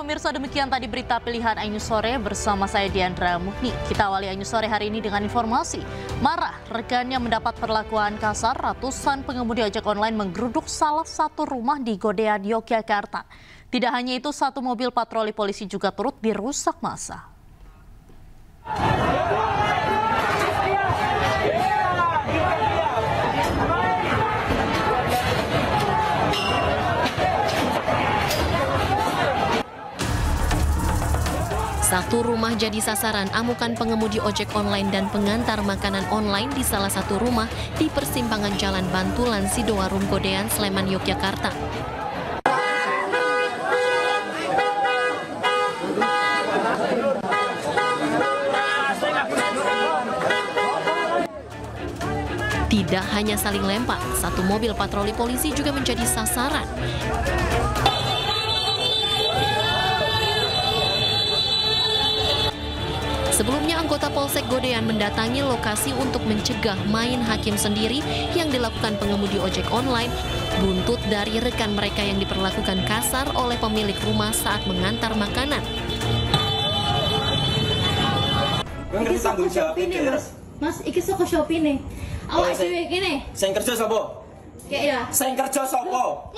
pemirsa, demikian tadi berita pilihan iNews Sore bersama saya Diandra Muhni. Kita awali iNews Sore hari ini dengan informasi. Marah, rekannya mendapat perlakuan kasar, ratusan pengemudi ojek online menggeruduk salah satu rumah di Godean, Yogyakarta. Tidak hanya itu, satu mobil patroli polisi juga turut dirusak massa. Satu rumah jadi sasaran amukan pengemudi ojek online dan pengantar makanan online di salah satu rumah di persimpangan Jalan Bantulan, Sidoarung, Godean, Sleman, Yogyakarta. Tidak hanya saling lempar, satu mobil patroli polisi juga menjadi sasaran. Sebelumnya, anggota Polsek Godean mendatangi lokasi untuk mencegah main hakim sendiri yang dilakukan pengemudi ojek online, buntut dari rekan mereka yang diperlakukan kasar oleh pemilik rumah saat mengantar makanan. Iki saka Shopee Mas. Mas, iki saka Shopee nih. Awak dhewe iki nih. Sing kerja sapa? Kayak ya. Sing kerja sapa? Ngopo?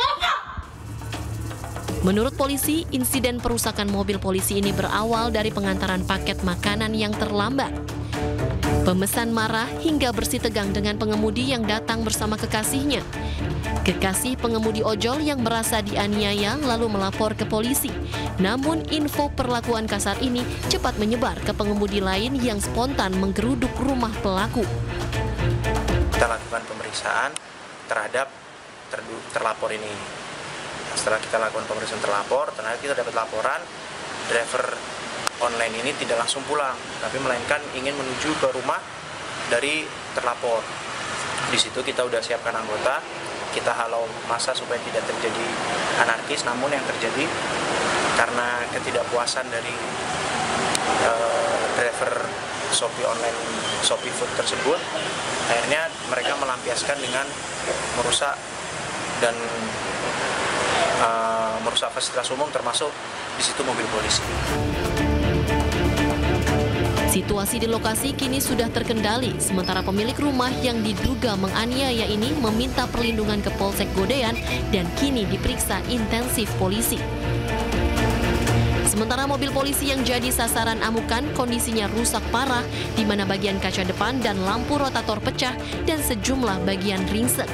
Menurut polisi, insiden perusakan mobil polisi ini berawal dari pengantaran paket makanan yang terlambat. Pemesan marah hingga bersih tegang dengan pengemudi yang datang bersama kekasihnya. Kekasih pengemudi ojol yang merasa dianiaya lalu melapor ke polisi. Namun info perlakuan kasar ini cepat menyebar ke pengemudi lain yang spontan menggeruduk rumah pelaku. Kita lakukan pemeriksaan terhadap terlapor ini. Setelah kita lakukan pemeriksaan terlapor, ternyata kita dapat laporan driver online ini tidak langsung pulang, tapi melainkan ingin menuju ke rumah dari terlapor. Di situ kita udah siapkan anggota, kita halau massa supaya tidak terjadi anarkis, namun yang terjadi karena ketidakpuasan dari driver Shopee online, Shopee Food tersebut, akhirnya mereka melampiaskan dengan merusak dan merusak fasilitas umum, termasuk di situ mobil polisi. Situasi di lokasi kini sudah terkendali, sementara pemilik rumah yang diduga menganiaya ini meminta perlindungan ke Polsek Godean dan kini diperiksa intensif polisi. Sementara mobil polisi yang jadi sasaran amukan kondisinya rusak parah, di mana bagian kaca depan dan lampu rotator pecah dan sejumlah bagian ringsek.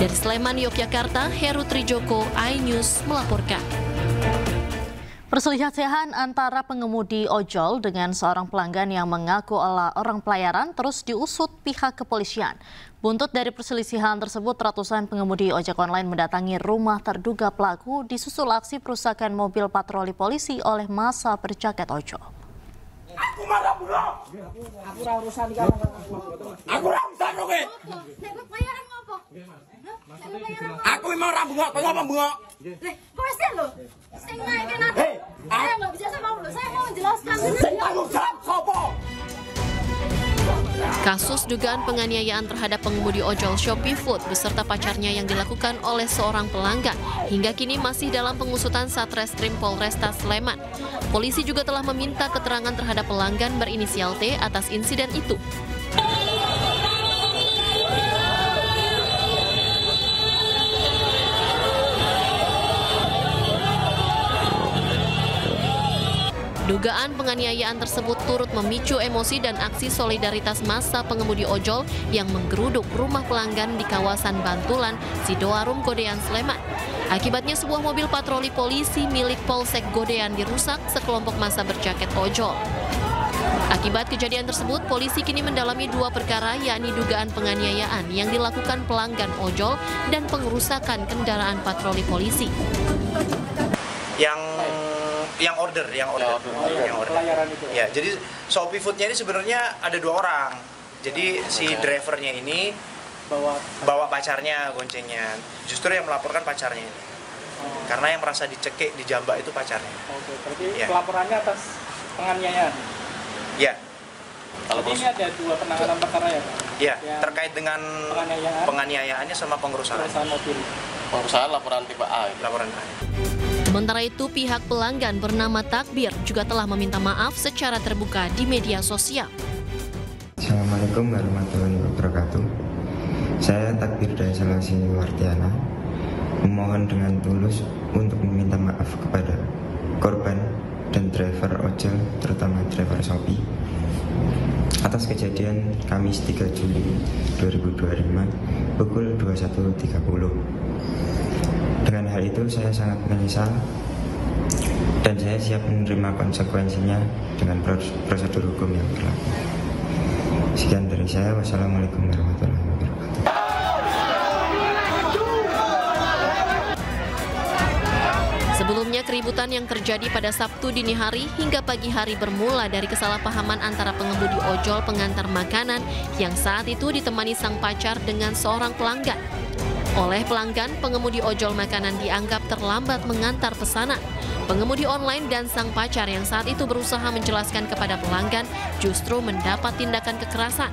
Dari Sleman, Yogyakarta, Heru Trijoko, iNews melaporkan. Perselisihan antara pengemudi ojol dengan seorang pelanggan yang mengaku orang pelayaran terus diusut pihak kepolisian. Buntut dari perselisihan tersebut, ratusan pengemudi ojek online mendatangi rumah terduga pelaku disusul aksi perusakan mobil patroli polisi oleh massa berjaket ojol. Aku marah bro. Aku ora urusan iki. Aku ora urusan kowe. Nek pelayaran ngopo? Aku memang ora bengok, kowe apa bengok? Leh, kok sih lo? Sing naikin aku. Saya nggak bisa sama lo. Saya mau menjelaskan. Sing tanggung jawab sapa? Kasus dugaan penganiayaan terhadap pengemudi ojol Shopee Food beserta pacarnya yang dilakukan oleh seorang pelanggan hingga kini masih dalam pengusutan Satreskrim Polresta Sleman. Polisi juga telah meminta keterangan terhadap pelanggan berinisial T atas insiden itu. Dugaan penganiayaan tersebut turut memicu emosi dan aksi solidaritas massa pengemudi ojol yang menggeruduk rumah pelanggan di kawasan Bantulan, Sidoarung, Godean, Sleman. Akibatnya sebuah mobil patroli polisi milik Polsek Godean dirusak sekelompok massa berjaket ojol. Akibat kejadian tersebut, polisi kini mendalami dua perkara, yakni dugaan penganiayaan yang dilakukan pelanggan ojol dan pengerusakan kendaraan patroli polisi. Yang order. Ya, jadi Shopee Food-nya ini sebenarnya ada dua orang. Jadi si drivernya ini bawa pacarnya goncengnya. Justru yang melaporkan pacarnya ini. Karena yang merasa dicekik, dijambak itu pacarnya. Oke, berarti ya. Pelaporannya atas penganiayaan. Ya. Kalau ini ada dua penanganan perkara ya, Pak? Ya, terkait dengan penganiayaannya sama pengerusakan. Perusahaan mobil. Pengurusan laporan tipe A. Laporan A. Sementara itu, pihak pelanggan bernama Takbir juga telah meminta maaf secara terbuka di media sosial. Assalamualaikum warahmatullahi wabarakatuh. Saya Takbir dari Salasi Wartiana memohon dengan tulus untuk meminta maaf kepada korban dan driver ojol, terutama driver Shopee, atas kejadian Kamis 3 Juli 2025 pukul 21.30. Dengan hal itu saya sangat menyesal dan saya siap menerima konsekuensinya dengan prosedur hukum yang berlaku. Sekian dari saya. Wassalamualaikum warahmatullahi wabarakatuh. Sebelumnya, keributan yang terjadi pada Sabtu dini hari hingga pagi hari bermula dari kesalahpahaman antara pengemudi ojol pengantar makanan yang saat itu ditemani sang pacar dengan seorang pelanggan. Oleh pelanggan, pengemudi ojol makanan dianggap terlambat mengantar pesanan. Pengemudi online dan sang pacar yang saat itu berusaha menjelaskan kepada pelanggan justru mendapat tindakan kekerasan.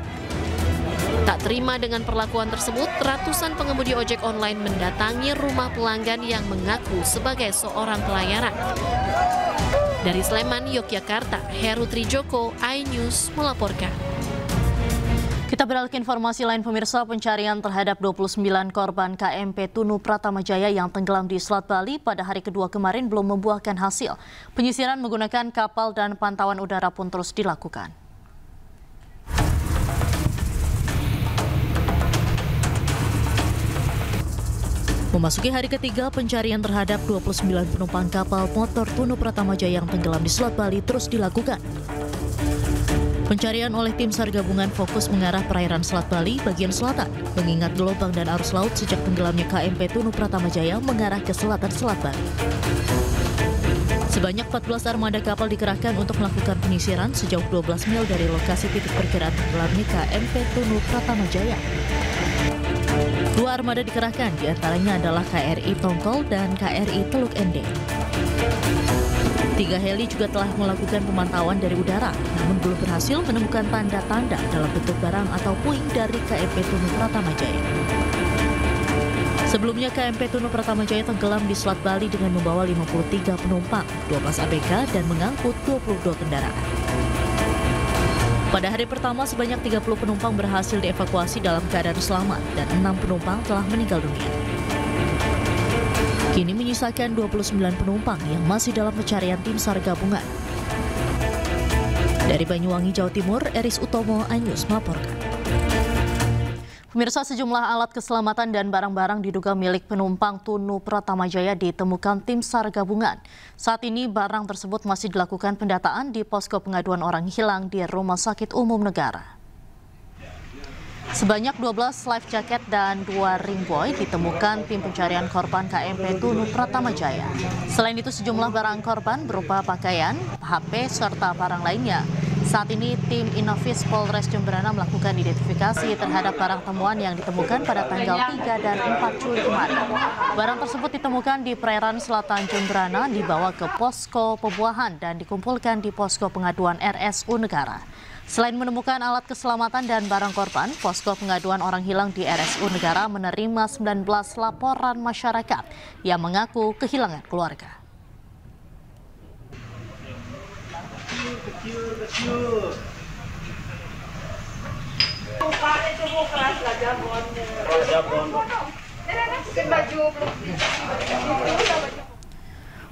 Tak terima dengan perlakuan tersebut, ratusan pengemudi ojek online mendatangi rumah pelanggan yang mengaku sebagai seorang pelayaran. Dari Sleman, Yogyakarta, Heru Trijoko, iNews melaporkan. Kita beralih ke informasi lain, pemirsa. Pencarian terhadap 29 korban KMP Tunu Pratamajaya yang tenggelam di Selat Bali pada hari kedua kemarin belum membuahkan hasil. Penyisiran menggunakan kapal dan pantauan udara pun terus dilakukan. Memasuki hari ketiga, pencarian terhadap 29 penumpang kapal motor Tunu Pratamajaya yang tenggelam di Selat Bali terus dilakukan. Pencarian oleh tim SAR gabungan fokus mengarah perairan Selat Bali bagian selatan, mengingat gelombang dan arus laut sejak tenggelamnya KMP Tunu Pratamajaya mengarah ke selatan Selat Bali. Sebanyak 14 armada kapal dikerahkan untuk melakukan penyisiran sejauh 12 mil dari lokasi titik perkiraan tenggelamnya KMP Tunu Pratamajaya. 2 armada dikerahkan, diantaranya adalah KRI Tongkol dan KRI Teluk Ende. 3 heli juga telah melakukan pemantauan dari udara, namun belum berhasil menemukan tanda-tanda dalam bentuk barang atau puing dari KMP Tunu Pratamajaya. Sebelumnya KMP Tunu Pratamajaya tenggelam di Selat Bali dengan membawa 53 penumpang, 12 ABK dan mengangkut 22 kendaraan. Pada hari pertama, sebanyak 30 penumpang berhasil dievakuasi dalam keadaan selamat dan 6 penumpang telah meninggal dunia. Kini menyisakan 29 penumpang yang masih dalam pencarian tim SAR gabungan. Dari Banyuwangi, Jawa Timur, Eris Utomo, iNews melaporkan. Pemirsa, sejumlah alat keselamatan dan barang-barang diduga milik penumpang Tunu Pratamajaya ditemukan tim SAR gabungan. Saat ini barang tersebut masih dilakukan pendataan di posko pengaduan orang hilang di Rumah Sakit Umum Negara. Sebanyak 12 life jacket dan 2 ring buoy ditemukan tim pencarian korban KMP Tunu Pratamajaya. Selain itu, sejumlah barang korban berupa pakaian, HP, serta barang lainnya. Saat ini tim Inafis Polres Jemberana melakukan identifikasi terhadap barang temuan yang ditemukan pada tanggal 3 dan 4 Juli kemarin. Barang tersebut ditemukan di perairan selatan Jemberana, dibawa ke posko pembuahan dan dikumpulkan di posko pengaduan RSU Negara. Selain menemukan alat keselamatan dan barang korban, posko pengaduan orang hilang di RSU Negara menerima 19 laporan masyarakat yang mengaku kehilangan keluarga.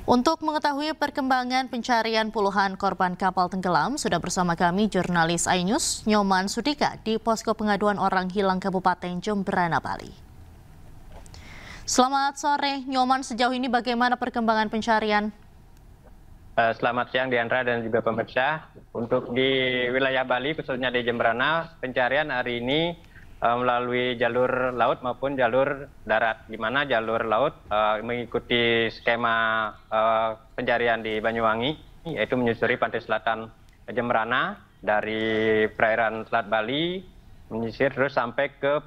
Untuk mengetahui perkembangan pencarian puluhan korban kapal tenggelam, sudah bersama kami jurnalis iNews Nyoman Sudika di Posko Pengaduan Orang Hilang Kabupaten Jemberana, Bali. Selamat sore, Nyoman. Sejauh ini bagaimana perkembangan pencarian? Selamat siang Diandra dan juga pemirsa. Untuk di wilayah Bali, khususnya di Jemberana, pencarian hari ini melalui jalur laut maupun jalur darat, di mana jalur laut mengikuti skema pencarian di Banyuwangi, yaitu menyusuri pantai selatan Jemberana dari perairan Selat Bali, menyisir terus sampai ke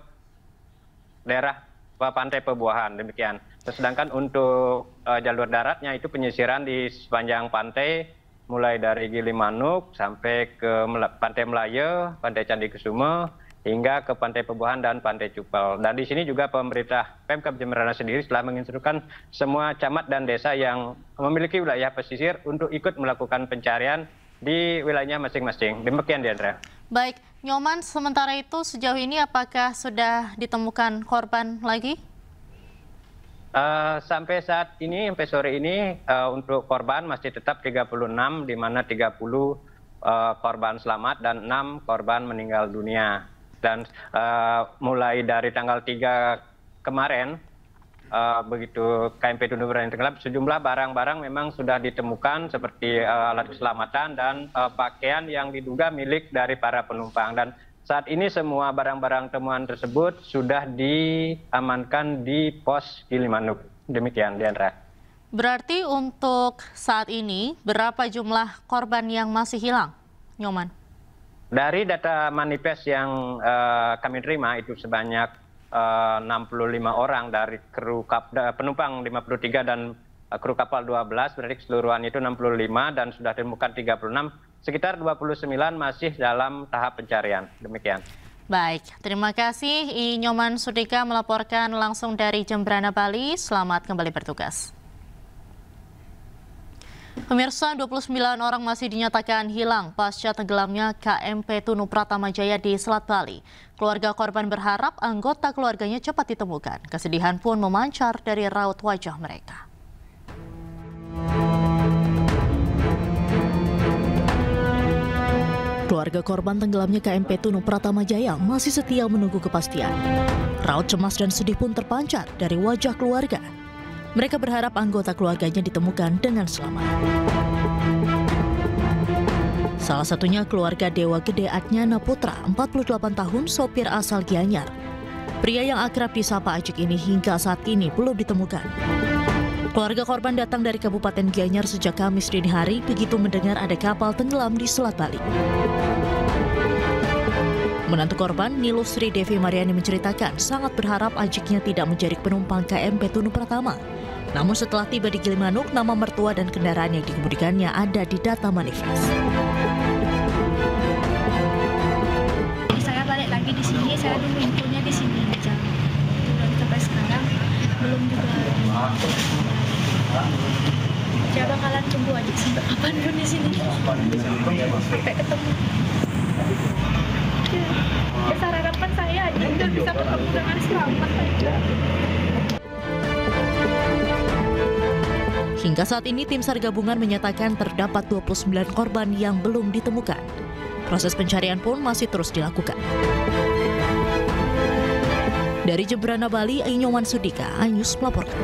daerah pantai Pebuahan, demikian. Sedangkan untuk jalur daratnya itu penyisiran di sepanjang pantai, mulai dari Gilimanuk sampai ke Pantai Melaya, Pantai Candi Kusumo, hingga ke Pantai Pebuahan dan Pantai Cupel. Dan di sini juga pemerintah Pemkab Jemberana sendiri telah menginstruksikan semua camat dan desa yang memiliki wilayah pesisir untuk ikut melakukan pencarian di wilayahnya masing-masing. Demikian, Diandra. Baik, Nyoman, sementara itu sejauh ini apakah sudah ditemukan korban lagi? Sampai saat ini, sampai sore ini, untuk korban masih tetap 36, di mana 30 korban selamat dan 6 korban meninggal dunia. Dan mulai dari tanggal 3 kemarin, begitu KMP Tunu Berani tenggelam, sejumlah barang-barang memang sudah ditemukan seperti alat keselamatan dan pakaian yang diduga milik dari para penumpang. Dan saat ini semua barang-barang temuan tersebut sudah diamankan di pos Gilimanuk. Demikian, Diandra. Berarti untuk saat ini berapa jumlah korban yang masih hilang, Nyoman? Dari data manifest yang kami terima itu sebanyak 65 orang dari kru penumpang 53 dan kru kapal 12, berarti keseluruhan itu 65 dan sudah ditemukan 36. Sekitar 29 masih dalam tahap pencarian. Demikian. Baik, terima kasih Nyoman Sudika melaporkan langsung dari Jemberana, Bali. Selamat kembali bertugas. Pemirsa, 29 orang masih dinyatakan hilang pasca tenggelamnya KMP Tunu Pratama Jaya di Selat Bali. Keluarga korban berharap anggota keluarganya cepat ditemukan. Kesedihan pun memancar dari raut wajah mereka. Keluarga korban tenggelamnya KMP Tunu Pratama Jaya masih setia menunggu kepastian. Raut cemas dan sedih pun terpancar dari wajah keluarga. Mereka berharap anggota keluarganya ditemukan dengan selamat. Salah satunya keluarga Dewa Gede Adnyana Putra, 48 tahun, sopir asal Gianyar. Pria yang akrab disapa Ajik ini hingga saat ini belum ditemukan. Keluarga korban datang dari Kabupaten Gianyar sejak Kamis dini hari begitu mendengar ada kapal tenggelam di Selat Bali. Menantu korban, Nilus Sri Devi Mariani menceritakan sangat berharap Ajiknya tidak menjadi penumpang KMP Tunu Pratama. Namun setelah tiba di Gilimanuk, nama mertua dan kendaraan yang dikemudikannya ada di data manifest. Saya balik lagi di sini, saya tunggu infonya di sini aja. Dan sampai sekarang belum juga. Saya bakalan tunggu aja sampai kapanpun di sini. Sampai ketemu. Besar harapan saya aja udah bisa ketemu dengan selamat aja. Hingga saat ini tim SAR gabungan menyatakan terdapat 29 korban yang belum ditemukan. Proses pencarian pun masih terus dilakukan. Dari Jemberana, Bali, Nyoman Sudika, iNews melaporkan.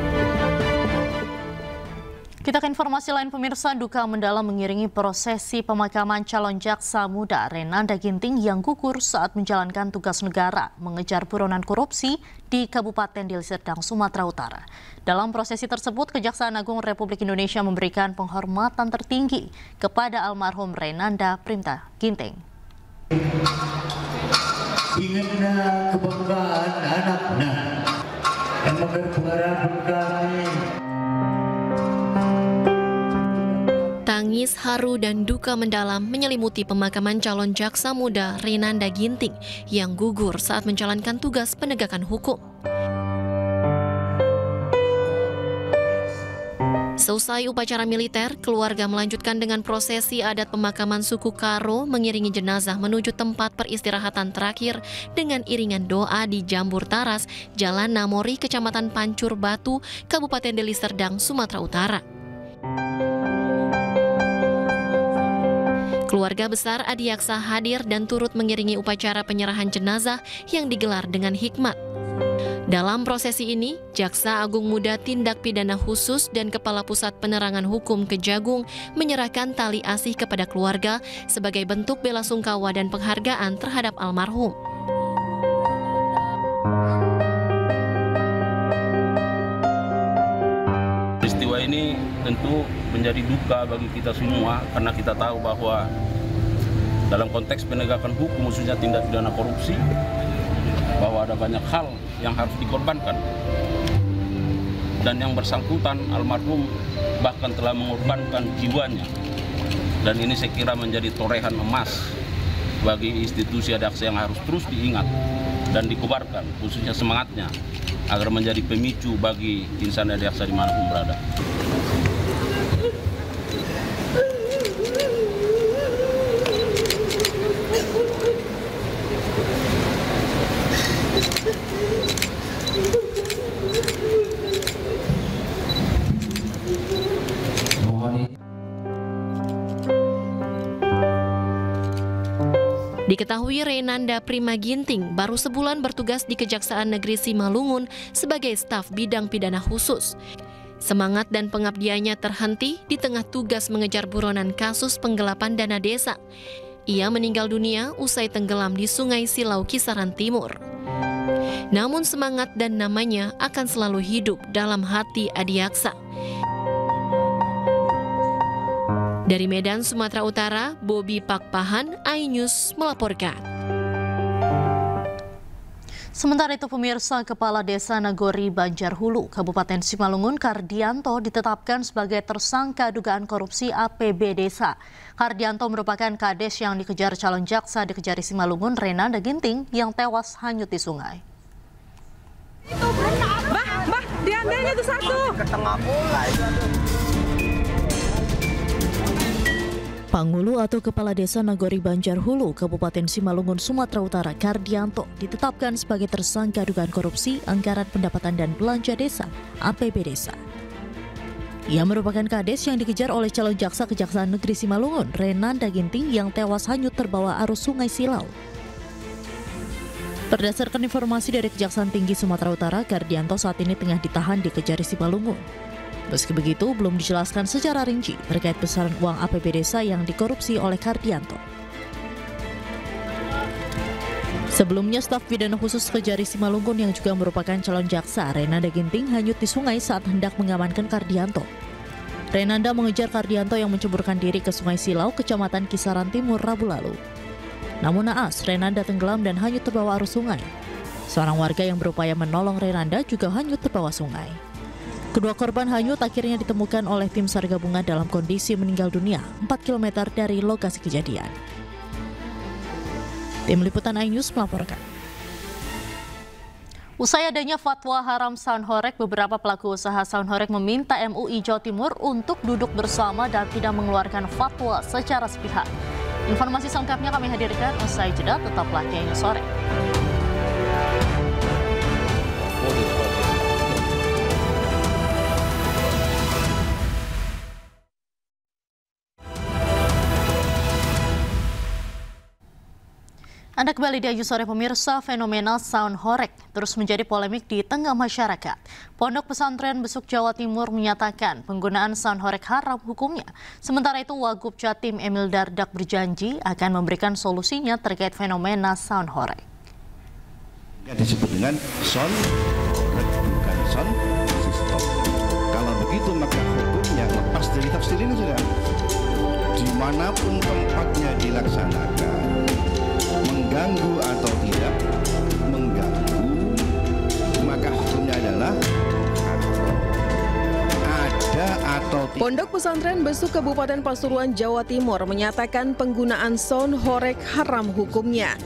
Kita ke informasi lain, pemirsa. Duka mendalam mengiringi prosesi pemakaman calon jaksa muda Renanda Ginting yang gugur saat menjalankan tugas negara mengejar buronan korupsi di Kabupaten Deli Serdang, Sumatera Utara. Dalam prosesi tersebut, Kejaksaan Agung Republik Indonesia memberikan penghormatan tertinggi kepada almarhum Renanda Primta Ginting. Ingatlah kebanggaan anaknya yang berharap kami. Tangis, haru, dan duka mendalam menyelimuti pemakaman calon jaksa muda Renanda Ginting yang gugur saat menjalankan tugas penegakan hukum. Seusai upacara militer, keluarga melanjutkan dengan prosesi adat pemakaman suku Karo mengiringi jenazah menuju tempat peristirahatan terakhir dengan iringan doa di Jambur Taras, Jalan Namori, Kecamatan Pancur Batu, Kabupaten Deli Serdang, Sumatera Utara. Keluarga besar Adiaksa hadir dan turut mengiringi upacara penyerahan jenazah yang digelar dengan hikmat. Dalam prosesi ini, Jaksa Agung Muda Tindak Pidana Khusus dan Kepala Pusat Penerangan Hukum Kejagung menyerahkan tali asih kepada keluarga sebagai bentuk bela sungkawa dan penghargaan terhadap almarhum. Peristiwa ini tentu menjadi duka bagi kita semua karena kita tahu bahwa dalam konteks penegakan hukum khususnya tindak pidana korupsi bahwa ada banyak hal yang harus dikorbankan dan yang bersangkutan almarhum bahkan telah mengorbankan jiwanya dan ini saya kira menjadi torehan emas bagi institusi Adaksa yang harus terus diingat dan dikobarkan, khususnya semangatnya, agar menjadi pemicu bagi insan Adaksa dimanapun berada. Diketahui Renanda Prima Ginting baru sebulan bertugas di Kejaksaan Negeri Simalungun sebagai staf bidang pidana khusus. Semangat dan pengabdiannya terhenti di tengah tugas mengejar buronan kasus penggelapan dana desa. Ia meninggal dunia usai tenggelam di Sungai Silau, Kisaran Timur. Namun semangat dan namanya akan selalu hidup dalam hati Adiaksa. Dari Medan, Sumatera Utara, Bobi Pakpahan, iNews melaporkan. Sementara itu, pemirsa, Kepala Desa Nagori Banjarhulu, Kabupaten Simalungun, Kardianto ditetapkan sebagai tersangka dugaan korupsi APB Desa. Kardianto merupakan kades yang dikejar calon jaksa di Kejari Simalungun, Renanda Ginting, yang tewas hanyut di sungai. Bah, diambilnya itu satu. Ke tengah mulai. Pangulu atau Kepala Desa Nagori Banjarhulu, Kabupaten Simalungun, Sumatera Utara, Kardianto ditetapkan sebagai tersangka dugaan korupsi anggaran pendapatan dan belanja desa APB Desa. Ia merupakan kades yang dikejar oleh calon jaksa Kejaksaan Negeri Simalungun, Renanda Ginting, yang tewas hanyut terbawa arus Sungai Silau. Berdasarkan informasi dari Kejaksaan Tinggi Sumatera Utara, Kardianto saat ini tengah ditahan di Kejari Simalungun. Meski begitu, belum dijelaskan secara rinci terkait besaran uang APB Desa yang dikorupsi oleh Kardianto. Sebelumnya, staf pidana khusus Kejari Simalungun yang juga merupakan calon jaksa, Renanda Ginting, hanyut di sungai saat hendak mengamankan Kardianto. Renanda mengejar Kardianto yang menceburkan diri ke Sungai Silau, Kecamatan Kisaran Timur, Rabu lalu. Namun naas, Renanda tenggelam dan hanyut terbawa arus sungai. Seorang warga yang berupaya menolong Renanda juga hanyut terbawa sungai. Kedua korban hanyut akhirnya ditemukan oleh tim SAR gabungan dalam kondisi meninggal dunia 4 km dari lokasi kejadian. Tim Liputan iNews melaporkan. Usai adanya fatwa haram sound horeg, beberapa pelaku usaha sound horeg meminta MUI Jawa Timur untuk duduk bersama dan tidak mengeluarkan fatwa secara sepihak. Informasi selengkapnya kami hadirkan usai jeda, tetaplah di iNews Sore. Anda kembali di iNews Sore, pemirsa. Fenomena sound horeg terus menjadi polemik di tengah masyarakat. Pondok Pesantren Besuk Jawa Timur menyatakan penggunaan sound horeg haram hukumnya. Sementara itu, Wagub Jatim Emil Dardak berjanji akan memberikan solusinya terkait fenomena sound horeg. Disebut dengan sound horeg, bukan sound system. Kalau begitu maka hukumnya lepas dari tafsir ini sudah. Dimanapun tempatnya dilaksanakan, mengganggu atau tidak mengganggu, maka hukumnya adalah ada atau tidak. Pondok Pesantren Besuk Kabupaten Pasuruan, Jawa Timur menyatakan penggunaan sound horeg haram hukumnya.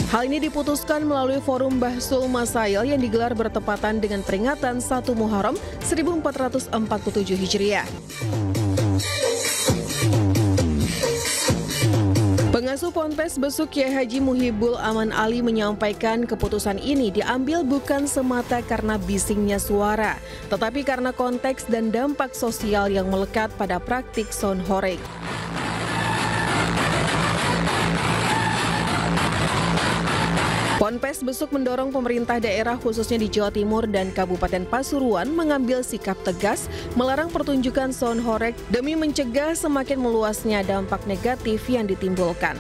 Hal ini diputuskan melalui forum Bahsul Masail yang digelar bertepatan dengan peringatan 1 Muharram 1447 Hijriah. Pengasuh Ponpes Besuk Kiai Haji Muhibul Aman Ali menyampaikan keputusan ini diambil bukan semata karena bisingnya suara, tetapi karena konteks dan dampak sosial yang melekat pada praktik sound horeg. Ponpes Besuk mendorong pemerintah daerah khususnya di Jawa Timur dan Kabupaten Pasuruan mengambil sikap tegas melarang pertunjukan sound horeg demi mencegah semakin meluasnya dampak negatif yang ditimbulkan.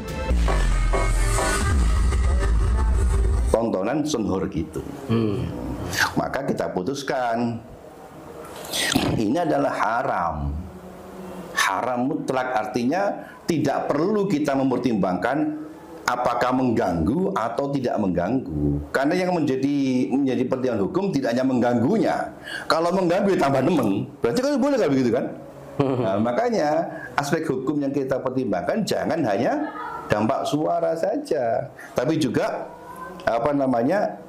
Tontonan sound horeg itu, maka kita putuskan ini adalah haram. Haram mutlak artinya tidak perlu kita mempertimbangkan apakah mengganggu atau tidak mengganggu. Karena yang menjadi pertimbangan hukum tidak hanya mengganggunya. Kalau mengganggu ya tambah nemen. Berarti kan boleh nggak begitu kan? Nah, makanya aspek hukum yang kita pertimbangkan jangan hanya dampak suara saja, tapi juga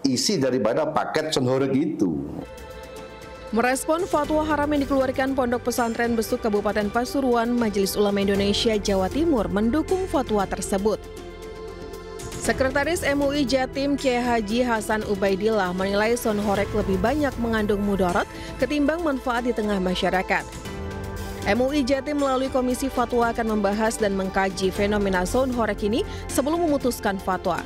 isi daripada paket Sound Horeg itu. Merespon fatwa haram yang dikeluarkan Pondok Pesantren Besuk Kabupaten Pasuruan, Majelis Ulama Indonesia Jawa Timur mendukung fatwa tersebut. Sekretaris MUI Jatim Kiai Haji Hasan Ubaidillah menilai Sound Horeg lebih banyak mengandung mudarat ketimbang manfaat di tengah masyarakat. MUI Jatim melalui Komisi Fatwa akan membahas dan mengkaji fenomena Sound Horeg ini sebelum memutuskan fatwa.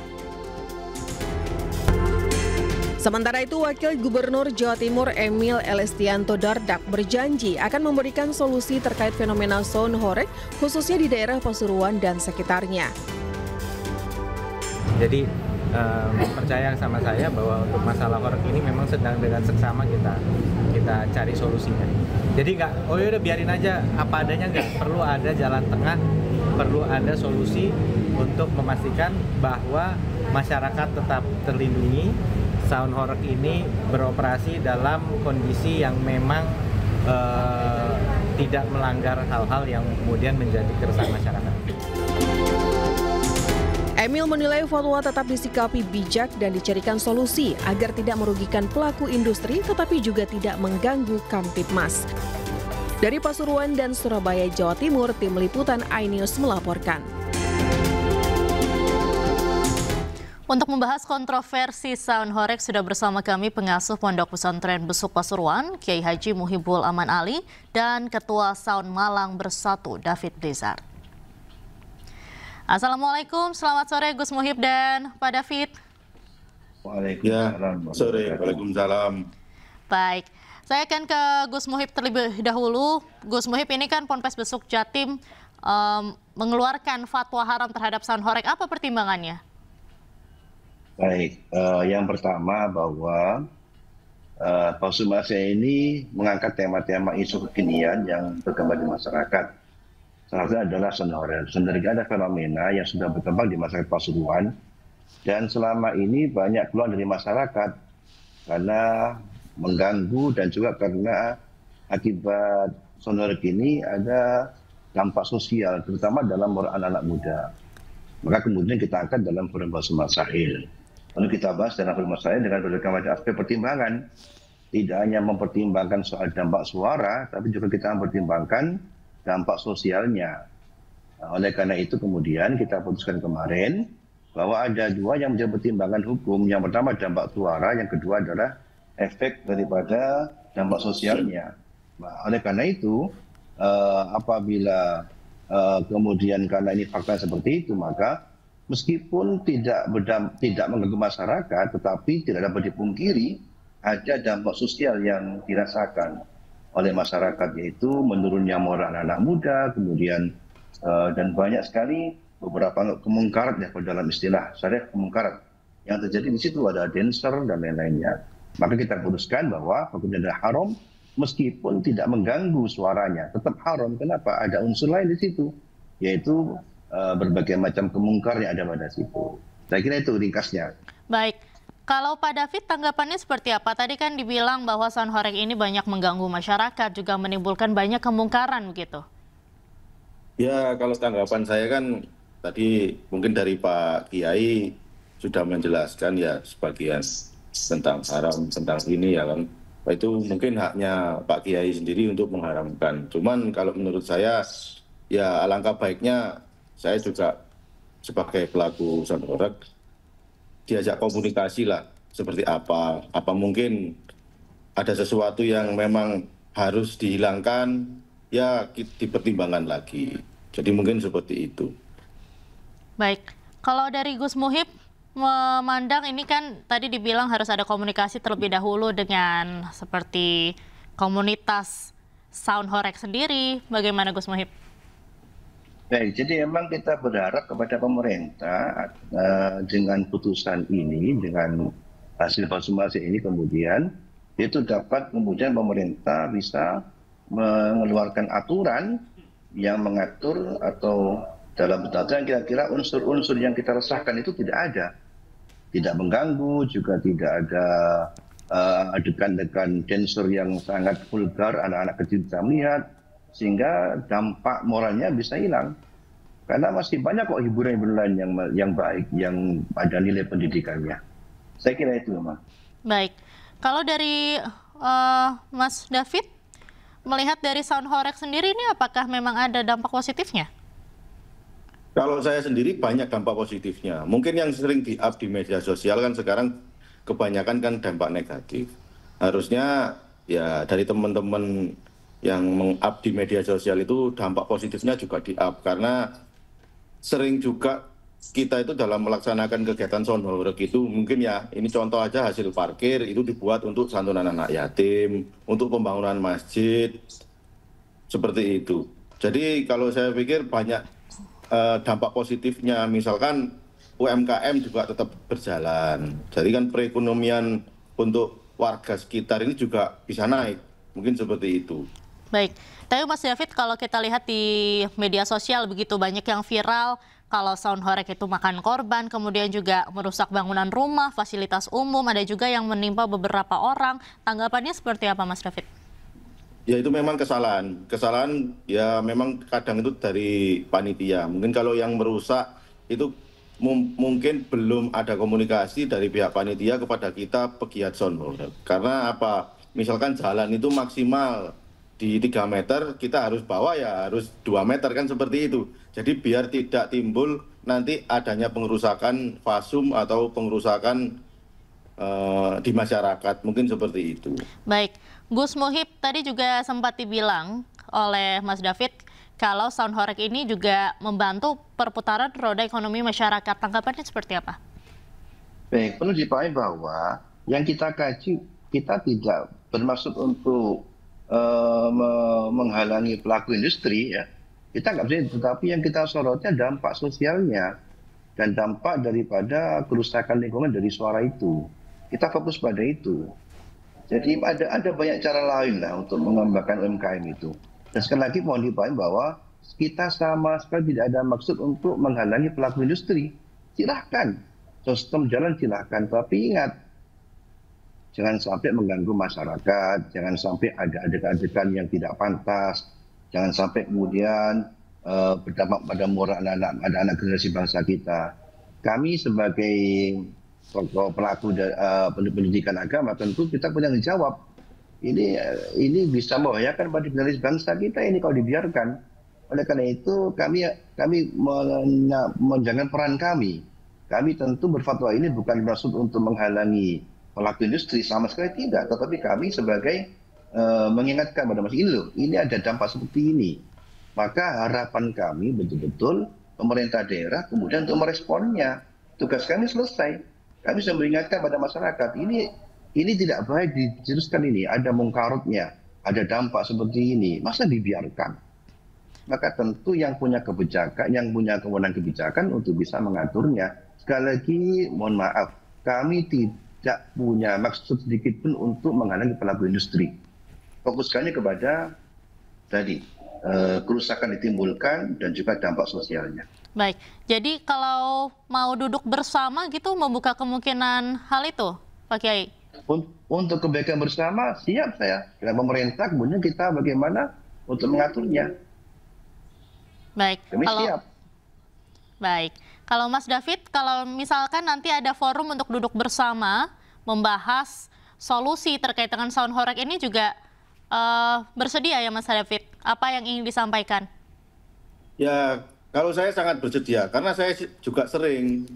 Sementara itu, Wakil Gubernur Jawa Timur Emil Elestianto Dardak berjanji akan memberikan solusi terkait fenomena Sound Horeg khususnya di daerah Pasuruan dan sekitarnya. Jadi percaya sama saya bahwa untuk masalah horeg ini memang sedang dengan seksama kita cari solusinya. Jadi nggak, oh yaudah biarin aja apa adanya, nggak perlu ada jalan tengah, perlu ada solusi untuk memastikan bahwa masyarakat tetap terlindungi. Sound Horeg ini beroperasi dalam kondisi yang memang tidak melanggar hal-hal yang kemudian menjadi keresahan masyarakat. Emil menilai fatwa tetap disikapi bijak dan dicarikan solusi agar tidak merugikan pelaku industri tetapi juga tidak mengganggu Kamtibmas. Dari Pasuruan dan Surabaya, Jawa Timur, Tim Liputan iNews melaporkan. Untuk membahas kontroversi Sound Horeg sudah bersama kami pengasuh Pondok Pesantren Besuk Pasuruan, Kiai Haji Muhibul Aman Ali, dan Ketua Sound Malang Bersatu, David Blizzard. Assalamualaikum, selamat sore Gus Muhib dan Pak David. Waalaikumsalam. Sore, waalaikumsalam. Baik, saya akan ke Gus Muhib terlebih dahulu. Gus Muhib, ini kan Ponpes Besuk Jatim mengeluarkan fatwa haram terhadap Sound Horeg. Apa pertimbangannya? Baik, yang pertama bahwa Pasuruan ini mengangkat tema-tema isu kekinian yang berkembang di masyarakat. Salah satunya adalah Sound Horeg. Sound Horeg ada fenomena yang sudah berkembang di masyarakat Pasuruan dan selama ini banyak keluhan dari masyarakat karena mengganggu dan juga karena akibat Sound Horeg ini ada dampak sosial terutama dalam anak-anak muda. Maka kemudian kita angkat dalam forum bahasa masail. Lalu kita bahas dalam forum masail dengan berbagai macam aspek pertimbangan. Tidak hanya mempertimbangkan soal dampak suara, tapi juga kita mempertimbangkan dampak sosialnya. Nah, oleh karena itu kemudian kita putuskan kemarin bahwa ada dua yang menjadi pertimbangan hukum. Yang pertama dampak suara, yang kedua adalah efek daripada dampak sosialnya. Nah, oleh karena itu apabila kemudian karena ini fakta seperti itu, maka meskipun tidak mengganggu masyarakat, tetapi tidak dapat dipungkiri ada dampak sosial yang dirasakan oleh masyarakat, yaitu menurunnya moral anak muda, kemudian dan banyak sekali beberapa kemungkarat ya dalam istilah syariah kemungkarat yang terjadi di situ, ada dancer dan lain-lainnya. Maka kita putuskan bahwa hukumnya adalah haram meskipun tidak mengganggu suaranya, tetap haram. Kenapa? Ada unsur lain di situ, yaitu berbagai macam kemungkar yang ada pada situ. Saya kira itu ringkasnya. Baik. Kalau Pak David tanggapannya seperti apa? Tadi kan dibilang bahwa Sound Horeg ini banyak mengganggu masyarakat, juga menimbulkan banyak kemungkaran begitu. Ya, kalau tanggapan saya kan tadi mungkin dari Pak Kiai sudah menjelaskan ya sebagian tentang haram, tentang ini ya kan. Itu mungkin haknya Pak Kiai sendiri untuk mengharamkan. Cuman kalau menurut saya ya alangkah baiknya saya juga sebagai pelaku Sound Horeg diajak komunikasi lah, seperti apa mungkin ada sesuatu yang memang harus dihilangkan, ya dipertimbangkan lagi. Jadi mungkin seperti itu. Baik, kalau dari Gus Muhib memandang ini kan tadi dibilang harus ada komunikasi terlebih dahulu dengan seperti komunitas Sound Horeg sendiri, bagaimana Gus Muhib? Baik, jadi memang kita berharap kepada pemerintah dengan putusan ini, dengan hasil konsultasi ini kemudian itu dapat kemudian pemerintah bisa mengeluarkan aturan yang mengatur atau Dalam peraturan kira-kira unsur-unsur yang kita resahkan itu tidak ada. Tidak mengganggu, juga tidak ada adegan-adegan densur yang sangat vulgar, anak-anak kecil bisa melihat, sehingga dampak moralnya bisa hilang. Karena masih banyak kok hiburan-hiburan lain yang baik, yang ada nilai pendidikannya. Saya kira itu, Mas. Baik, kalau dari Mas David, melihat dari sound horeg sendiri ini apakah memang ada dampak positifnya? Kalau saya sendiri banyak dampak positifnya. Mungkin yang sering di-up di media sosial kan sekarang kebanyakan kan dampak negatif. Harusnya ya dari teman-teman yang meng-up di media sosial itu dampak positifnya juga di-up. Karena sering juga kita itu dalam melaksanakan kegiatan sound horeg itu mungkin ya ini contoh aja hasil parkir itu dibuat untuk santunan anak yatim, untuk pembangunan masjid, seperti itu. Jadi kalau saya pikir banyak dampak positifnya, misalkan UMKM juga tetap berjalan. Jadi kan perekonomian untuk warga sekitar ini juga bisa naik, mungkin seperti itu. Baik, tapi Mas David kalau kita lihat di media sosial begitu banyak yang viral kalau sound horeg itu makan korban, kemudian juga merusak bangunan rumah, fasilitas umum, ada juga yang menimpa beberapa orang. Tanggapannya seperti apa Mas David? Ya itu memang kesalahan. Kesalahan ya memang kadang itu dari panitia. Mungkin kalau yang merusak itu mungkin belum ada komunikasi dari pihak panitia kepada kita pegiat sound horeg. Karena apa? Misalkan jalan itu maksimal di 3 meter, kita harus bawa ya harus 2 meter kan seperti itu. Jadi biar tidak timbul nanti adanya pengerusakan fasum atau pengerusakan di masyarakat, mungkin seperti itu. Baik, Gus Muhib tadi juga sempat dibilang oleh Mas David kalau sound horeg ini juga membantu perputaran roda ekonomi masyarakat. Tanggapannya seperti apa? Baik, perlu dipahami bahwa yang kita kaji, kita tidak bermaksud untuk menghalangi pelaku industri ya. Kita nggak bisa, tetapi yang kita sorotnya dampak sosialnya dan dampak daripada kerusakan lingkungan dari suara itu. Kita fokus pada itu. Jadi ada banyak cara lain lah untuk mengembangkan UMKM itu. Dan sekali lagi mohon dipahami bahwa kita sama sekali tidak ada maksud untuk menghalangi pelaku industri. Silahkan, sistem jalan silahkan, tapi ingat, jangan sampai mengganggu masyarakat, jangan sampai ada adegan-adegan yang tidak pantas, jangan sampai kemudian berdampak pada moral anak-anak generasi bangsa kita. Kami sebagai tokoh pelaku pendidikan agama tentu kita punya tanggung jawab. Ini bisa membahayakan pada generasi bangsa kita ini kalau dibiarkan. Oleh karena itu kami menjalankan peran kami. Kami tentu berfatwa ini bukan bermaksud untuk menghalangi pelaku industri, sama sekali tidak. Tetapi kami sebagai mengingatkan pada masyarakat ini loh, ini ada dampak seperti ini. Maka harapan kami betul-betul pemerintah daerah kemudian untuk meresponnya. Tugas kami selesai. Kami sudah mengingatkan pada masyarakat, ini tidak baik diteruskan ini, ada mungkarotnya, ada dampak seperti ini, masa dibiarkan? Maka tentu yang punya kebijakan, yang punya kewenangan kebijakan untuk bisa mengaturnya. Sekali lagi, mohon maaf, kami tidak punya maksud sedikit pun untuk menghalangi pelaku industri. Fokuskannya kepada tadi, kerusakan ditimbulkan dan juga dampak sosialnya. Baik, jadi kalau mau duduk bersama gitu membuka kemungkinan hal itu, Pak Kiai? Untuk kebaikan bersama siap saya. Dengan pemerintah kemudian kita bagaimana untuk mengaturnya. Baik, kami siap. Baik, kalau Mas David, kalau misalkan nanti ada forum untuk duduk bersama membahas solusi terkait dengan sound horeg ini juga bersedia ya Mas David? Apa yang ingin disampaikan? Ya, kalau saya sangat bersedia, karena saya juga sering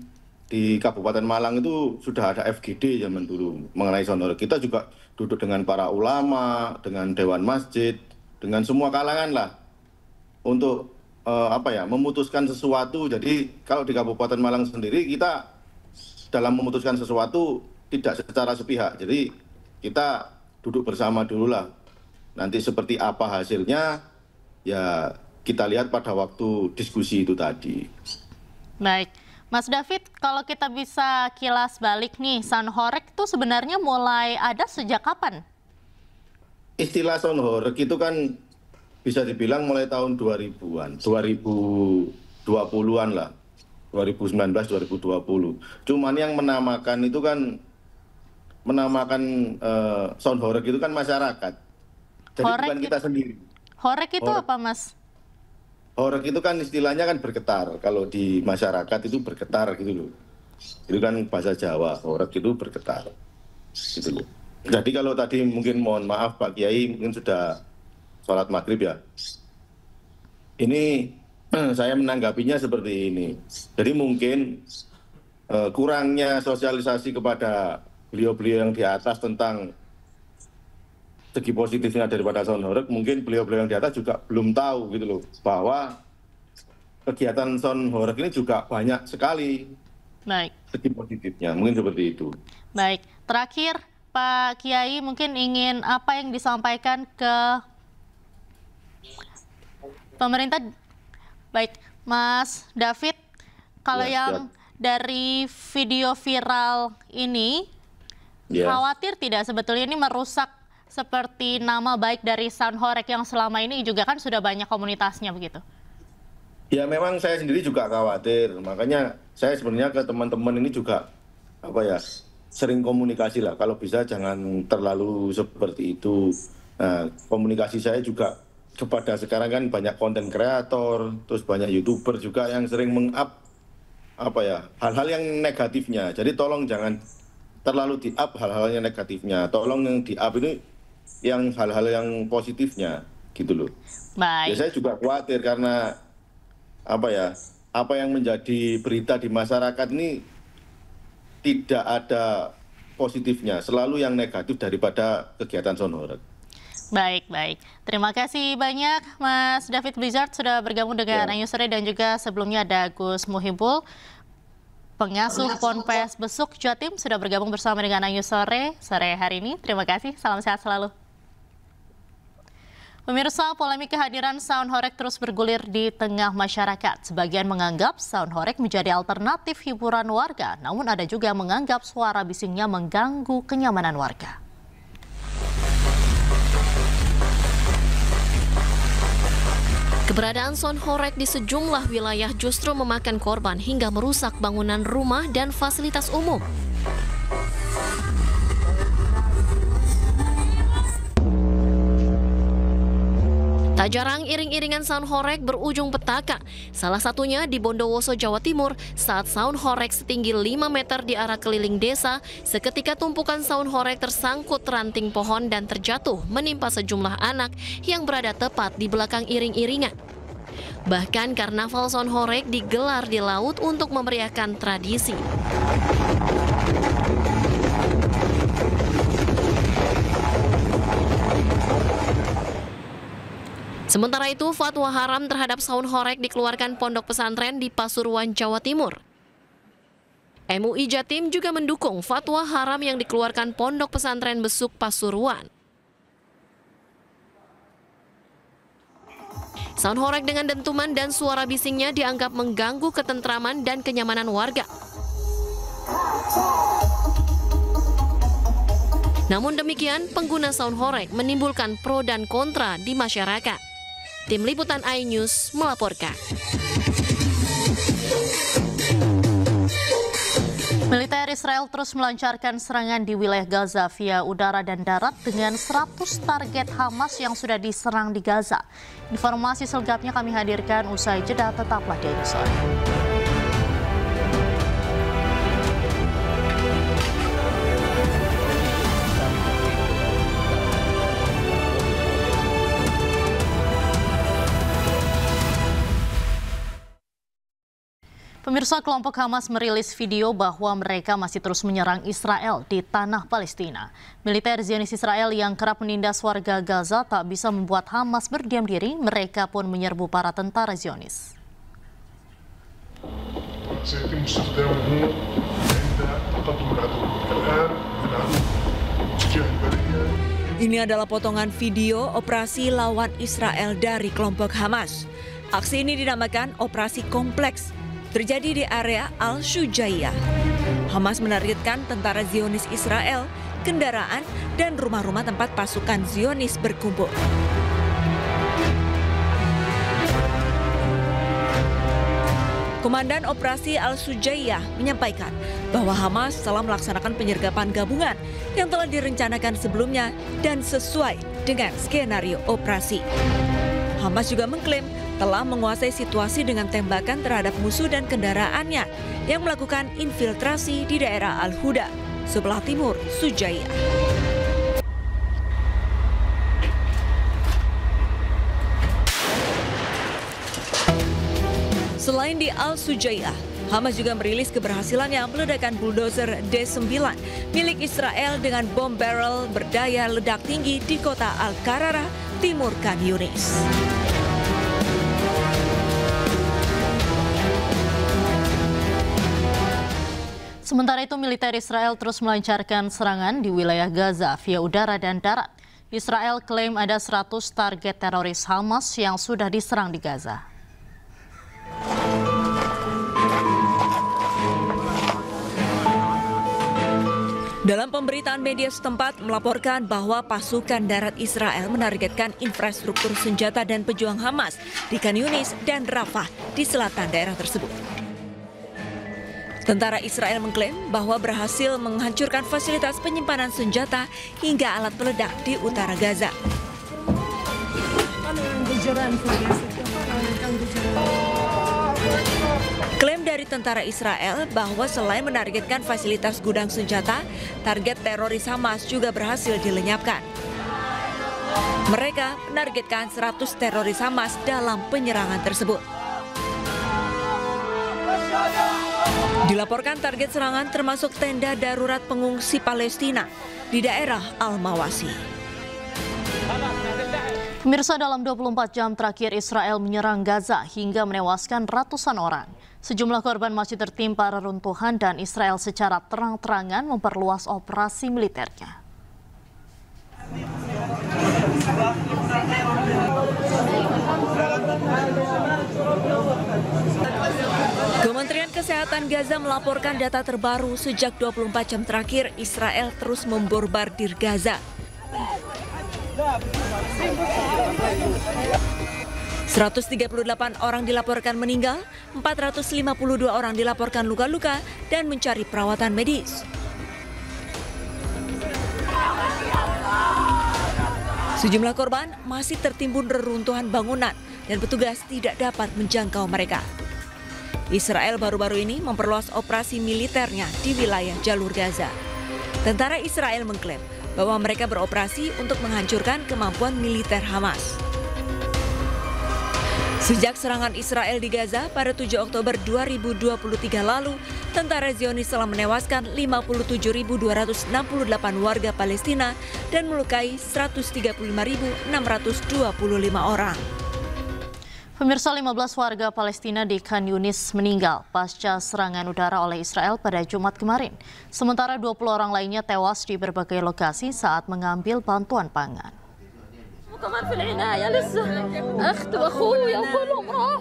di Kabupaten Malang itu sudah ada FGD zaman dulu mengenai sound horeg. Kita juga duduk dengan para ulama, dengan Dewan Masjid, dengan semua kalangan lah untuk memutuskan sesuatu. Jadi kalau di Kabupaten Malang sendiri kita dalam memutuskan sesuatu tidak secara sepihak. Jadi kita duduk bersama dulu lah. Nanti seperti apa hasilnya ya kita lihat pada waktu diskusi itu tadi. Baik, Mas David, kalau kita bisa kilas balik nih, sound horeg itu sebenarnya mulai ada sejak kapan? Istilah sound horeg itu kan bisa dibilang mulai tahun 2000-an, 2002 2020-an lah, 2019-2020. Cuman yang menamakan itu kan, sound horeg itu kan masyarakat. Jadi horeg bukan kita sendiri. Horeg itu apa, Mas? Horeg itu kan istilahnya kan bergetar. Kalau di masyarakat itu bergetar gitu loh. Itu kan bahasa Jawa, horeg itu bergetar. Gitu loh. Jadi kalau tadi mungkin mohon maaf Pak Kiai, mungkin sudah sholat maghrib ya. Ini saya menanggapinya seperti ini. Jadi mungkin kurangnya sosialisasi kepada beliau-beliau yang di atas tentang segi positifnya daripada sound horeg, mungkin beliau-beliau yang di atas juga belum tahu gitu loh, bahwa kegiatan sound horeg ini juga banyak sekali segi positifnya. Mungkin seperti itu. Baik, terakhir Pak Kiai mungkin ingin apa yang disampaikan ke pemerintah. Baik, Mas David, kalau yang dari video viral ini, khawatir tidak sebetulnya ini merusak seperti nama baik dari sound horeg yang selama ini juga kan sudah banyak komunitasnya begitu? Ya memang saya sendiri juga khawatir, makanya saya sebenarnya ke teman-teman ini juga sering komunikasi lah, kalau bisa jangan terlalu seperti itu. Nah, komunikasi saya juga kepada sekarang kan banyak konten kreator, terus banyak YouTuber juga yang sering meng-up hal-hal yang negatifnya. Jadi tolong jangan terlalu di-up hal-hal yang negatifnya. Tolong yang di-up ini yang hal-hal yang positifnya gitu loh. Baik. Ya, saya juga khawatir karena apa yang menjadi berita di masyarakat ini tidak ada positifnya, selalu yang negatif daripada kegiatan sound horeg. Baik. Terima kasih banyak Mas David Blizzard sudah bergabung dengan Ayu Sore, dan juga sebelumnya ada Gus Muhibul, pengasuh Ponpes Besuk Jatim, sudah bergabung bersama dengan Ayu sore hari ini. Terima kasih, salam sehat selalu. Pemirsa, polemik kehadiran sound horeg terus bergulir di tengah masyarakat. Sebagian menganggap sound horeg menjadi alternatif hiburan warga, namun ada juga yang menganggap suara bisingnya mengganggu kenyamanan warga. Keberadaan sound horeg di sejumlah wilayah justru memakan korban hingga merusak bangunan rumah dan fasilitas umum. Tak jarang iring-iringan sound horeg berujung petaka. Salah satunya di Bondowoso, Jawa Timur, saat sound horeg setinggi 5 meter di arah keliling desa, seketika tumpukan sound horeg tersangkut ranting pohon dan terjatuh menimpa sejumlah anak yang berada tepat di belakang iring-iringan. Bahkan karnaval sound horeg digelar di laut untuk memeriahkan tradisi. Sementara itu, fatwa haram terhadap sound horeg dikeluarkan Pondok Pesantren di Pasuruan, Jawa Timur. MUI Jatim juga mendukung fatwa haram yang dikeluarkan Pondok Pesantren Besuk Pasuruan. Sound horeg dengan dentuman dan suara bisingnya dianggap mengganggu ketentraman dan kenyamanan warga. Namun demikian, pengguna sound horeg menimbulkan pro dan kontra di masyarakat. Tim Liputan iNews melaporkan. Militer Israel terus melancarkan serangan di wilayah Gaza via udara dan darat dengan 100 target Hamas yang sudah diserang di Gaza. Informasi selengkapnya kami hadirkan usai jeda, tetaplah di iNews Sore. Pemirsa, kelompok Hamas merilis video bahwa mereka masih terus menyerang Israel di tanah Palestina. Militer Zionis Israel yang kerap menindas warga Gaza tak bisa membuat Hamas berdiam diri, mereka pun menyerbu para tentara Zionis. Ini adalah potongan video operasi lawan Israel dari kelompok Hamas. Aksi ini dinamakan Operasi Kompleks, terjadi di area Al-Shujaiyah. Hamas menargetkan tentara Zionis Israel, kendaraan, dan rumah-rumah tempat pasukan Zionis berkumpul. Komandan Operasi Al-Sujaiyah menyampaikan bahwa Hamas telah melaksanakan penyergapan gabungan yang telah direncanakan sebelumnya dan sesuai dengan skenario operasi. Hamas juga mengklaim telah menguasai situasi dengan tembakan terhadap musuh dan kendaraannya yang melakukan infiltrasi di daerah Al-Huda, sebelah timur Sujaiyah. Selain di Al-Sujaiyah, Hamas juga merilis keberhasilannya meledakan bulldozer D9 milik Israel dengan bom barrel berdaya ledak tinggi di kota Al-Qarara, timur Khan Yunis. Sementara itu, militer Israel terus melancarkan serangan di wilayah Gaza via udara dan darat. Israel klaim ada 100 target teroris Hamas yang sudah diserang di Gaza. Dalam pemberitaan media setempat melaporkan bahwa pasukan darat Israel menargetkan infrastruktur senjata dan pejuang Hamas di Khan Yunis dan Rafah di selatan daerah tersebut. Tentara Israel mengklaim bahwa berhasil menghancurkan fasilitas penyimpanan senjata hingga alat peledak di utara Gaza. Klaim dari tentara Israel bahwa selain menargetkan fasilitas gudang senjata, target teroris Hamas juga berhasil dilenyapkan. Mereka menargetkan 100 teroris Hamas dalam penyerangan tersebut. Dilaporkan target serangan termasuk tenda darurat pengungsi Palestina di daerah Al-Mawasi. Pemirsa, dalam 24 jam terakhir Israel menyerang Gaza hingga menewaskan ratusan orang. Sejumlah korban masih tertimpa reruntuhan dan Israel secara terang-terangan memperluas operasi militernya. Kementerian Kesehatan Gaza melaporkan data terbaru sejak 24 jam terakhir Israel terus membombardir Gaza. 138 orang dilaporkan meninggal, 452 orang dilaporkan luka-luka dan mencari perawatan medis. Sejumlah korban masih tertimbun reruntuhan bangunan dan petugas tidak dapat menjangkau mereka. Israel baru-baru ini memperluas operasi militernya di wilayah jalur Gaza. Tentara Israel mengklaim bahwa mereka beroperasi untuk menghancurkan kemampuan militer Hamas. Sejak serangan Israel di Gaza pada 7 Oktober 2023 lalu, tentara Zionis telah menewaskan 57.268 warga Palestina dan melukai 135.625 orang. Pemirsa, 15 warga Palestina di Khan Yunis meninggal pasca serangan udara oleh Israel pada Jumat kemarin. Sementara 20 orang lainnya tewas di berbagai lokasi saat mengambil bantuan pangan.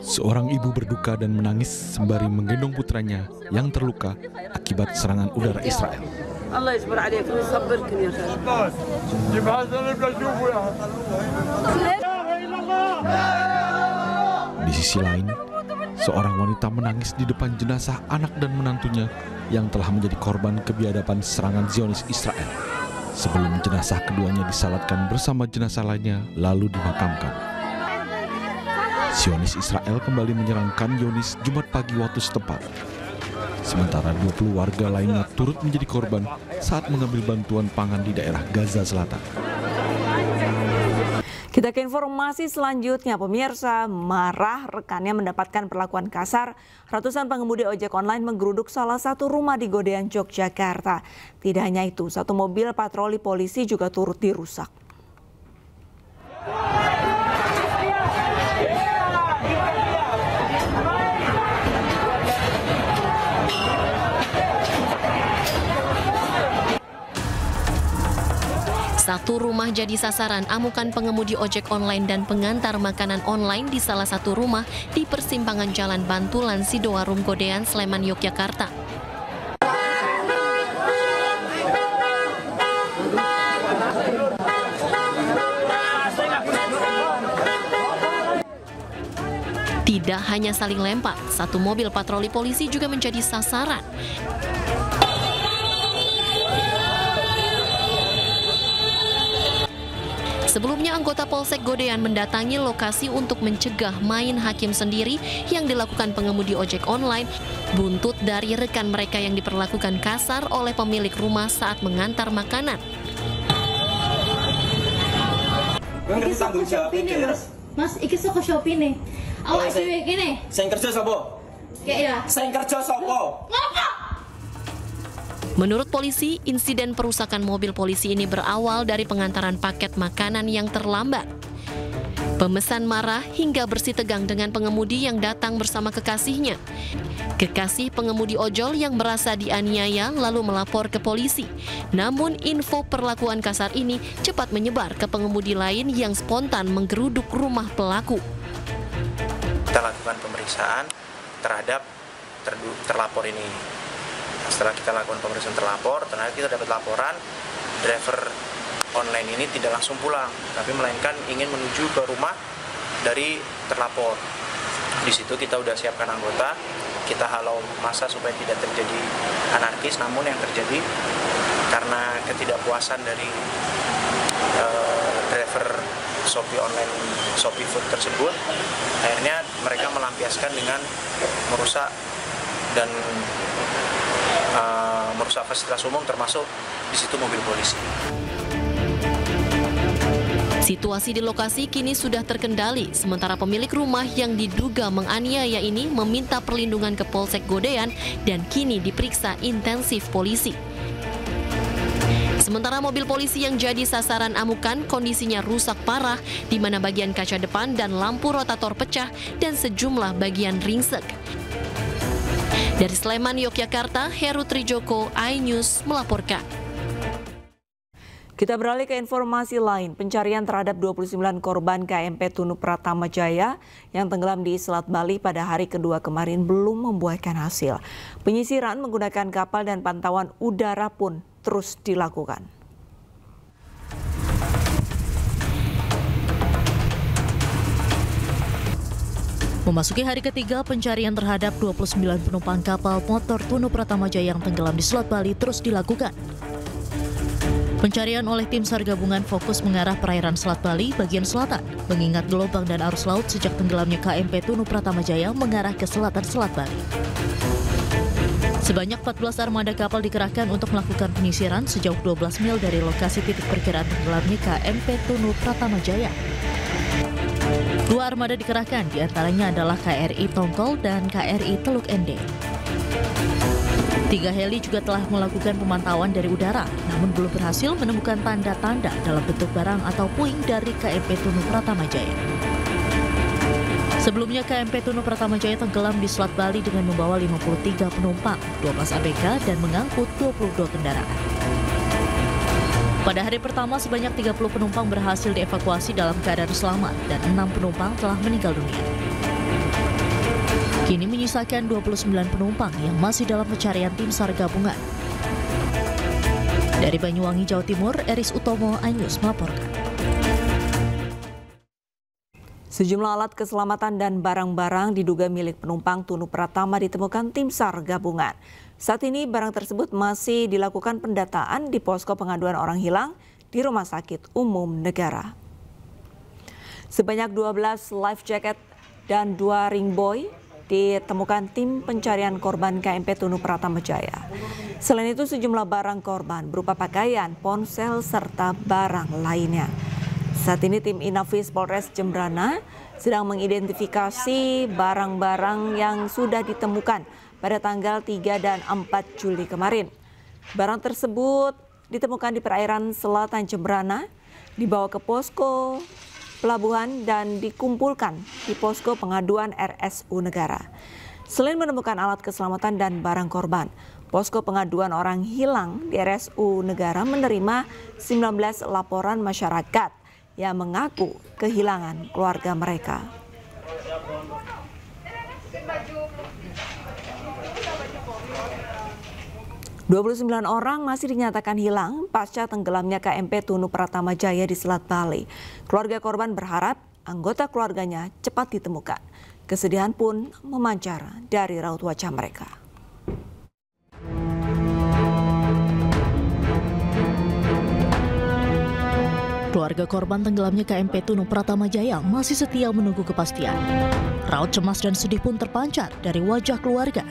Seorang ibu berduka dan menangis sembari menggendong putranya yang terluka akibat serangan udara Israel. Di sisi lain, seorang wanita menangis di depan jenazah anak dan menantunya yang telah menjadi korban kebiadaban serangan Zionis Israel. Sebelum jenazah keduanya disalatkan bersama jenazah lainnya lalu dimakamkan. Zionis Israel kembali menyerang Khan Yunis Jumat pagi waktu setempat. Sementara 20 warga lainnya turut menjadi korban saat mengambil bantuan pangan di daerah Gaza Selatan. Kita ke informasi selanjutnya, pemirsa. Marah rekannya mendapatkan perlakuan kasar, ratusan pengemudi ojek online menggeruduk salah satu rumah di Godean, Yogyakarta. Tidak hanya itu, satu mobil patroli polisi juga turut dirusak. Satu rumah jadi sasaran amukan pengemudi ojek online dan pengantar makanan online di salah satu rumah di persimpangan Jalan Bantulan, Sidoarum, Godean, Sleman, Yogyakarta. Tidak hanya saling lempar, satu mobil patroli polisi juga menjadi sasaran. Sebelumnya anggota Polsek Godean mendatangi lokasi untuk mencegah main hakim sendiri yang dilakukan pengemudi ojek online, buntut dari rekan mereka yang diperlakukan kasar oleh pemilik rumah saat mengantar makanan. Iki saka Shopee nih, Mas, iki saka Shopee nih. Awak dhewe kene. Sing kerja sapa? Ya. Sing kerja sapa? Ngapa? Menurut polisi, insiden perusakan mobil polisi ini berawal dari pengantaran paket makanan yang terlambat. Pemesan marah hingga bersitegang dengan pengemudi yang datang bersama kekasihnya. Kekasih pengemudi ojol yang merasa dianiaya lalu melapor ke polisi. Namun info perlakuan kasar ini cepat menyebar ke pengemudi lain yang spontan menggeruduk rumah pelaku. Kita lakukan pemeriksaan terhadap terlapor ini. Setelah kita lakukan pemeriksaan terlapor, ternyata kita dapat laporan driver online ini tidak langsung pulang, tapi melainkan ingin menuju ke rumah dari terlapor. Di situ kita udah siapkan anggota, kita halau massa supaya tidak terjadi anarkis, namun yang terjadi karena ketidakpuasan dari driver Shopee online, Shopee Food tersebut, akhirnya mereka melampiaskan dengan merusak dan merusak fasilitas umum, termasuk di situ mobil polisi. Situasi di lokasi kini sudah terkendali, sementara pemilik rumah yang diduga menganiaya ini meminta perlindungan ke Polsek Godean dan kini diperiksa intensif polisi. Sementara mobil polisi yang jadi sasaran amukan kondisinya rusak parah, di mana bagian kaca depan dan lampu rotator pecah dan sejumlah bagian ringsek. Dari Sleman, Yogyakarta, Heru Trijoko, iNews melaporkan. Kita beralih ke informasi lain. Pencarian terhadap 29 korban KMP Tunu Pratama Jaya yang tenggelam di Selat Bali pada hari kedua kemarin belum membuahkan hasil. Penyisiran menggunakan kapal dan pantauan udara pun terus dilakukan. Memasuki hari ketiga, pencarian terhadap 29 penumpang kapal motor Tunu Pratama Jaya yang tenggelam di Selat Bali terus dilakukan. Pencarian oleh tim SAR gabungan fokus mengarah perairan Selat Bali bagian selatan, mengingat gelombang dan arus laut sejak tenggelamnya KMP Tunu Pratama Jaya mengarah ke selatan Selat Bali. Sebanyak 14 armada kapal dikerahkan untuk melakukan penyisiran sejauh 12 mil dari lokasi titik perkiraan tenggelamnya KMP Tunu Pratama Jaya. 2 armada dikerahkan, diantaranya adalah KRI Tongkol dan KRI Teluk Ende. 3 heli juga telah melakukan pemantauan dari udara, namun belum berhasil menemukan tanda-tanda dalam bentuk barang atau puing dari KMP Tunu Pratama Jaya. Sebelumnya KMP Tunu Pratama Jaya tenggelam di Selat Bali dengan membawa 53 penumpang, 12 ABK dan mengangkut 22 kendaraan. Pada hari pertama, sebanyak 30 penumpang berhasil dievakuasi dalam keadaan selamat dan 6 penumpang telah meninggal dunia. Kini menyisakan 29 penumpang yang masih dalam pencarian tim SAR gabungan. Dari Banyuwangi, Jawa Timur, Eris Utomo, iNews melaporkan. Sejumlah alat keselamatan dan barang-barang diduga milik penumpang Tunu Pratama ditemukan tim SAR gabungan. Saat ini barang tersebut masih dilakukan pendataan di posko pengaduan orang hilang di Rumah Sakit Umum Negara. Sebanyak 12 life jacket dan 2 ring buoy ditemukan tim pencarian korban KMP Tunu Pratama Jaya. Selain itu sejumlah barang korban berupa pakaian, ponsel, serta barang lainnya. Saat ini tim Inafis Polres Jembrana sedang mengidentifikasi barang-barang yang sudah ditemukan pada tanggal 3 dan 4 Juli kemarin. Barang tersebut ditemukan di perairan selatan Jembrana, dibawa ke posko pelabuhan dan dikumpulkan di posko pengaduan RSU Negara. Selain menemukan alat keselamatan dan barang korban, posko pengaduan orang hilang di RSU Negara menerima 19 laporan masyarakat yang mengaku kehilangan keluarga mereka. 29 orang masih dinyatakan hilang pasca tenggelamnya KMP Tunu Pratama Jaya di Selat Bali. Keluarga korban berharap anggota keluarganya cepat ditemukan. Kesedihan pun memancar dari raut wajah mereka. Keluarga korban tenggelamnya KMP Tunung Pratama Jaya masih setia menunggu kepastian. Raut cemas dan sedih pun terpancar dari wajah keluarga.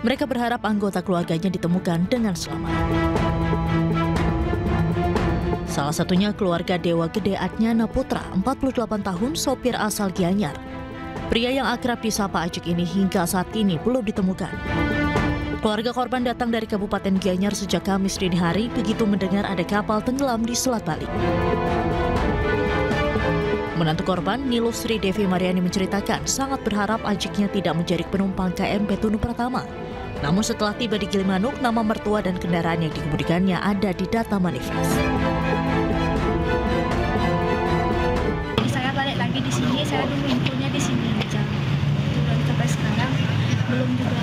Mereka berharap anggota keluarganya ditemukan dengan selamat. Salah satunya keluarga Dewa Gede Adnyana Putra, 48 tahun, sopir asal Gianyar. Pria yang akrab disapa Ajik ini hingga saat ini belum ditemukan. Keluarga korban datang dari Kabupaten Gianyar sejak Kamis dini hari begitu mendengar ada kapal tenggelam di Selat Bali. Menantu korban, Nilu Sri Devi Mariani menceritakan sangat berharap Ajiknya tidak menjadi penumpang KMP Tunung Pratama. Namun setelah tiba di Gilimanuk, nama mertua dan kendaraan yang dikemudikannya ada di data manifest. Saya balik lagi di sini, saya tunggu infonya di sini aja. Dan sampai sekarang belum juga.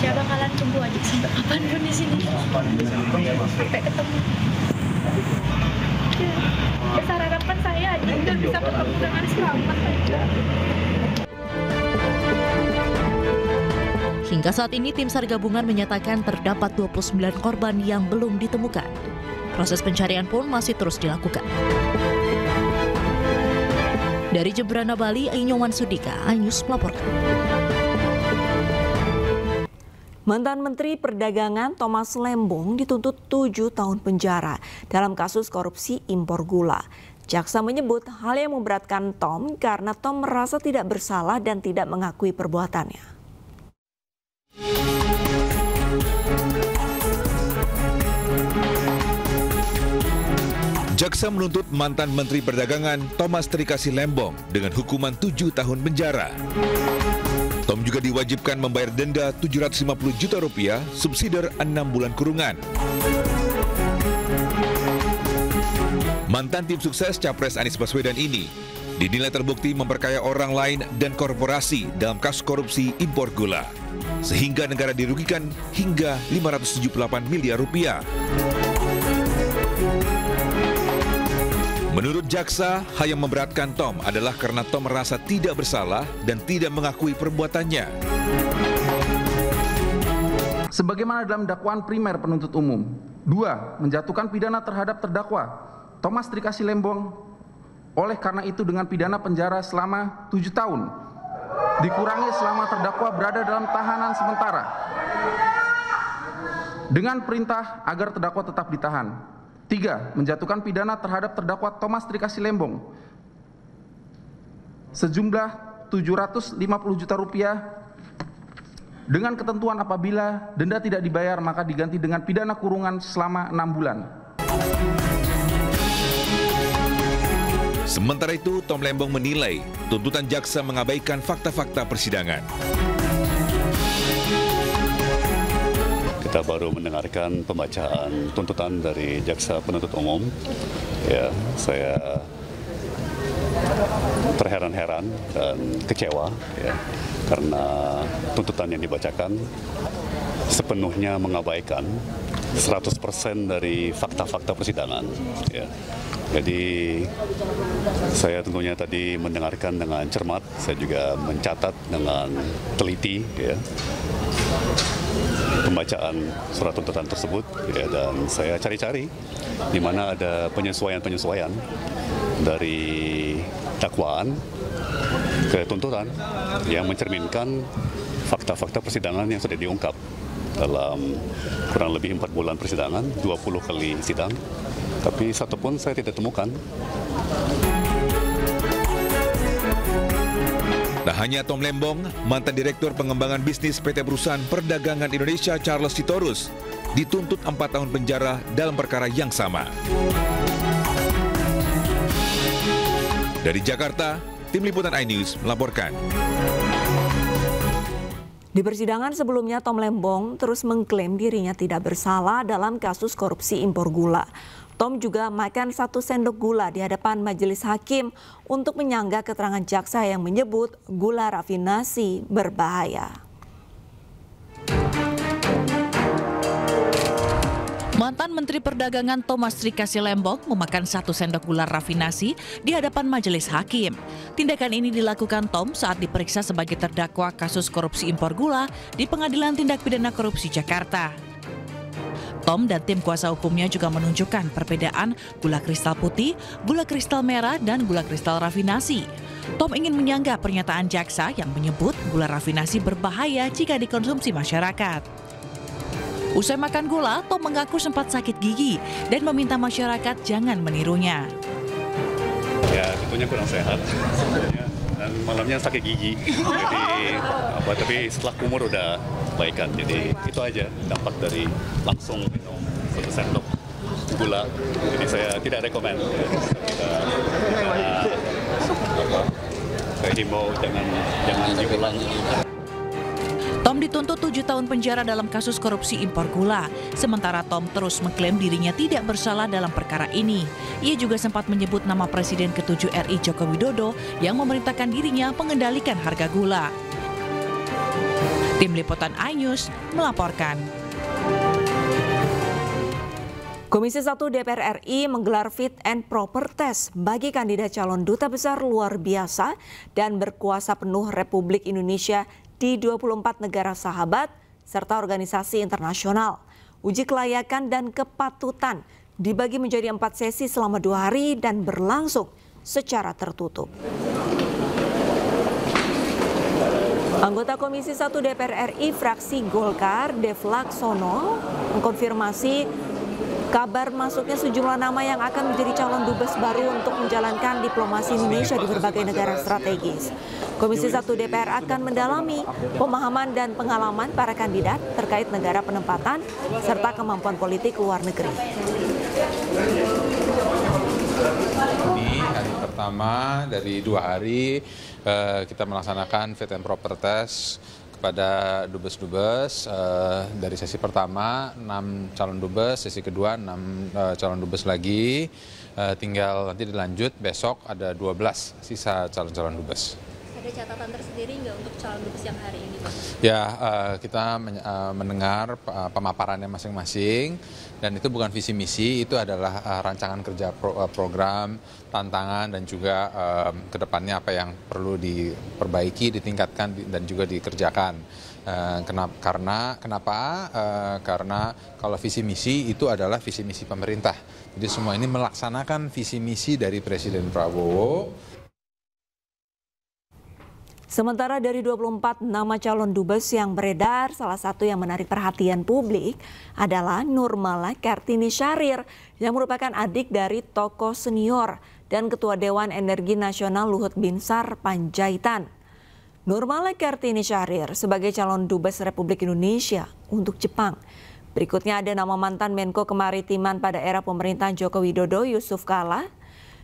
Saya bakalan tunggu aja sampai kapanpun di sini. Sampai ketemu. Ya, harapan saya aja udah bisa ketemu dengan selamat aja. Hingga saat ini tim SAR gabungan menyatakan terdapat 29 korban yang belum ditemukan. Proses pencarian pun masih terus dilakukan. Dari Jemberana, Bali, Ainyoman Sudika, iNews melaporkan. Mantan Menteri Perdagangan Thomas Lembong dituntut 7 tahun penjara dalam kasus korupsi impor gula. Jaksa menyebut hal yang memberatkan Tom karena Tom merasa tidak bersalah dan tidak mengakui perbuatannya. Jaksa menuntut mantan Menteri Perdagangan Thomas Trikasih Lembong dengan hukuman 7 tahun penjara. Tom juga diwajibkan membayar denda Rp750 juta, subsidiar 6 bulan kurungan. Mantan tim sukses Capres Anies Baswedan ini dinilai terbukti memperkaya orang lain dan korporasi dalam kasus korupsi impor gula, sehingga negara dirugikan hingga Rp578 miliar. Menurut jaksa, hal yang memberatkan Tom adalah karena Tom merasa tidak bersalah dan tidak mengakui perbuatannya. Sebagaimana dalam dakwaan primer penuntut umum. 2. Menjatuhkan pidana terhadap terdakwa Thomas Trikasih Lembong. Oleh karena itu dengan pidana penjara selama 7 tahun. Dikurangi selama terdakwa berada dalam tahanan sementara. Dengan perintah agar terdakwa tetap ditahan. 3. Menjatuhkan pidana terhadap terdakwa Thomas Trikasih Lembong sejumlah Rp750 juta dengan ketentuan apabila denda tidak dibayar maka diganti dengan pidana kurungan selama 6 bulan. Sementara itu, Tom Lembong menilai tuntutan jaksa mengabaikan fakta-fakta persidangan. Kita baru mendengarkan pembacaan tuntutan dari jaksa penuntut umum. Ya, saya terheran-heran dan kecewa ya, karena tuntutan yang dibacakan sepenuhnya mengabaikan 100% dari fakta-fakta persidangan. Ya. Jadi saya tentunya tadi mendengarkan dengan cermat, saya juga mencatat dengan teliti ya, pembacaan surat tuntutan tersebut ya, dan saya cari-cari di mana ada penyesuaian-penyesuaian dari dakwaan ke tuntutan yang mencerminkan fakta-fakta persidangan yang sudah diungkap dalam kurang lebih 4 bulan persidangan, 20 kali sidang, tapi satu pun saya tidak temukan. Tak hanya Tom Lembong, mantan Direktur Pengembangan Bisnis PT Perusahaan Perdagangan Indonesia Charles Sitorus dituntut 4 tahun penjara dalam perkara yang sama. Dari Jakarta, Tim Liputan iNews melaporkan. Di persidangan sebelumnya, Tom Lembong terus mengklaim dirinya tidak bersalah dalam kasus korupsi impor gula. Tom juga makan 1 sendok gula di hadapan majelis hakim untuk menyanggah keterangan jaksa yang menyebut gula rafinasi berbahaya. Mantan Menteri Perdagangan Thomas Trikasi Lembong memakan 1 sendok gula rafinasi di hadapan majelis hakim. Tindakan ini dilakukan Tom saat diperiksa sebagai terdakwa kasus korupsi impor gula di Pengadilan Tindak Pidana Korupsi Jakarta. Tom dan tim kuasa hukumnya juga menunjukkan perbedaan gula kristal putih, gula kristal merah, dan gula kristal rafinasi. Tom ingin menyanggah pernyataan jaksa yang menyebut gula rafinasi berbahaya jika dikonsumsi masyarakat. Usai makan gula, Tom mengaku sempat sakit gigi dan meminta masyarakat jangan menirunya. Ya tentunya kurang sehat, dan malamnya sakit gigi. Jadi tapi setelah kumur udah baikan. Jadi itu aja dampak dari langsung minum 1 sendok gula. Jadi saya tidak rekomen. Saya himbau jangan diulang. Tom dituntut 7 tahun penjara dalam kasus korupsi impor gula. Sementara Tom terus mengklaim dirinya tidak bersalah dalam perkara ini. Ia juga sempat menyebut nama Presiden ke-7 RI Joko Widodo yang memerintahkan dirinya mengendalikan harga gula. Tim Liputan iNews melaporkan. Komisi 1 DPR RI menggelar fit and proper test bagi kandidat calon duta besar luar biasa dan berkuasa penuh Republik Indonesia di 24 negara sahabat serta organisasi internasional. Uji kelayakan dan kepatutan dibagi menjadi 4 sesi selama 2 hari dan berlangsung secara tertutup. Anggota Komisi 1 DPR RI fraksi Golkar, Dev Laksono, mengkonfirmasi kabar masuknya sejumlah nama yang akan menjadi calon dubes baru untuk menjalankan diplomasi Indonesia di berbagai negara strategis. Komisi 1 DPR akan mendalami pemahaman dan pengalaman para kandidat terkait negara penempatan serta kemampuan politik luar negeri. Ini hari pertama dari 2 hari kita melaksanakan fit and proper test kepada dubes-dubes. Dari sesi pertama 6 calon dubes, sesi kedua 6 calon dubes lagi, tinggal nanti dilanjut besok ada 12 sisa calon-calon dubes. Ada catatan tersendiri nggak untuk calon dubes yang hari ini, Pak? Ya, kita mendengar pemaparannya masing-masing, dan itu bukan visi misi, itu adalah rancangan kerja program, tantangan, dan juga kedepannya apa yang perlu diperbaiki, ditingkatkan, dan juga dikerjakan. Karena kalau visi misi itu adalah visi misi pemerintah. Jadi semua ini melaksanakan visi misi dari Presiden Prabowo. Sementara dari 24 nama calon dubes yang beredar, salah satu yang menarik perhatian publik adalah Nurmala Kartini Syahrir yang merupakan adik dari tokoh senior dan Ketua Dewan Energi Nasional Luhut Binsar Panjaitan. Nurmala Kartini Syahrir sebagai calon dubes Republik Indonesia untuk Jepang. Berikutnya ada nama mantan Menko Kemaritiman pada era pemerintahan Joko Widodo Yusuf Kala,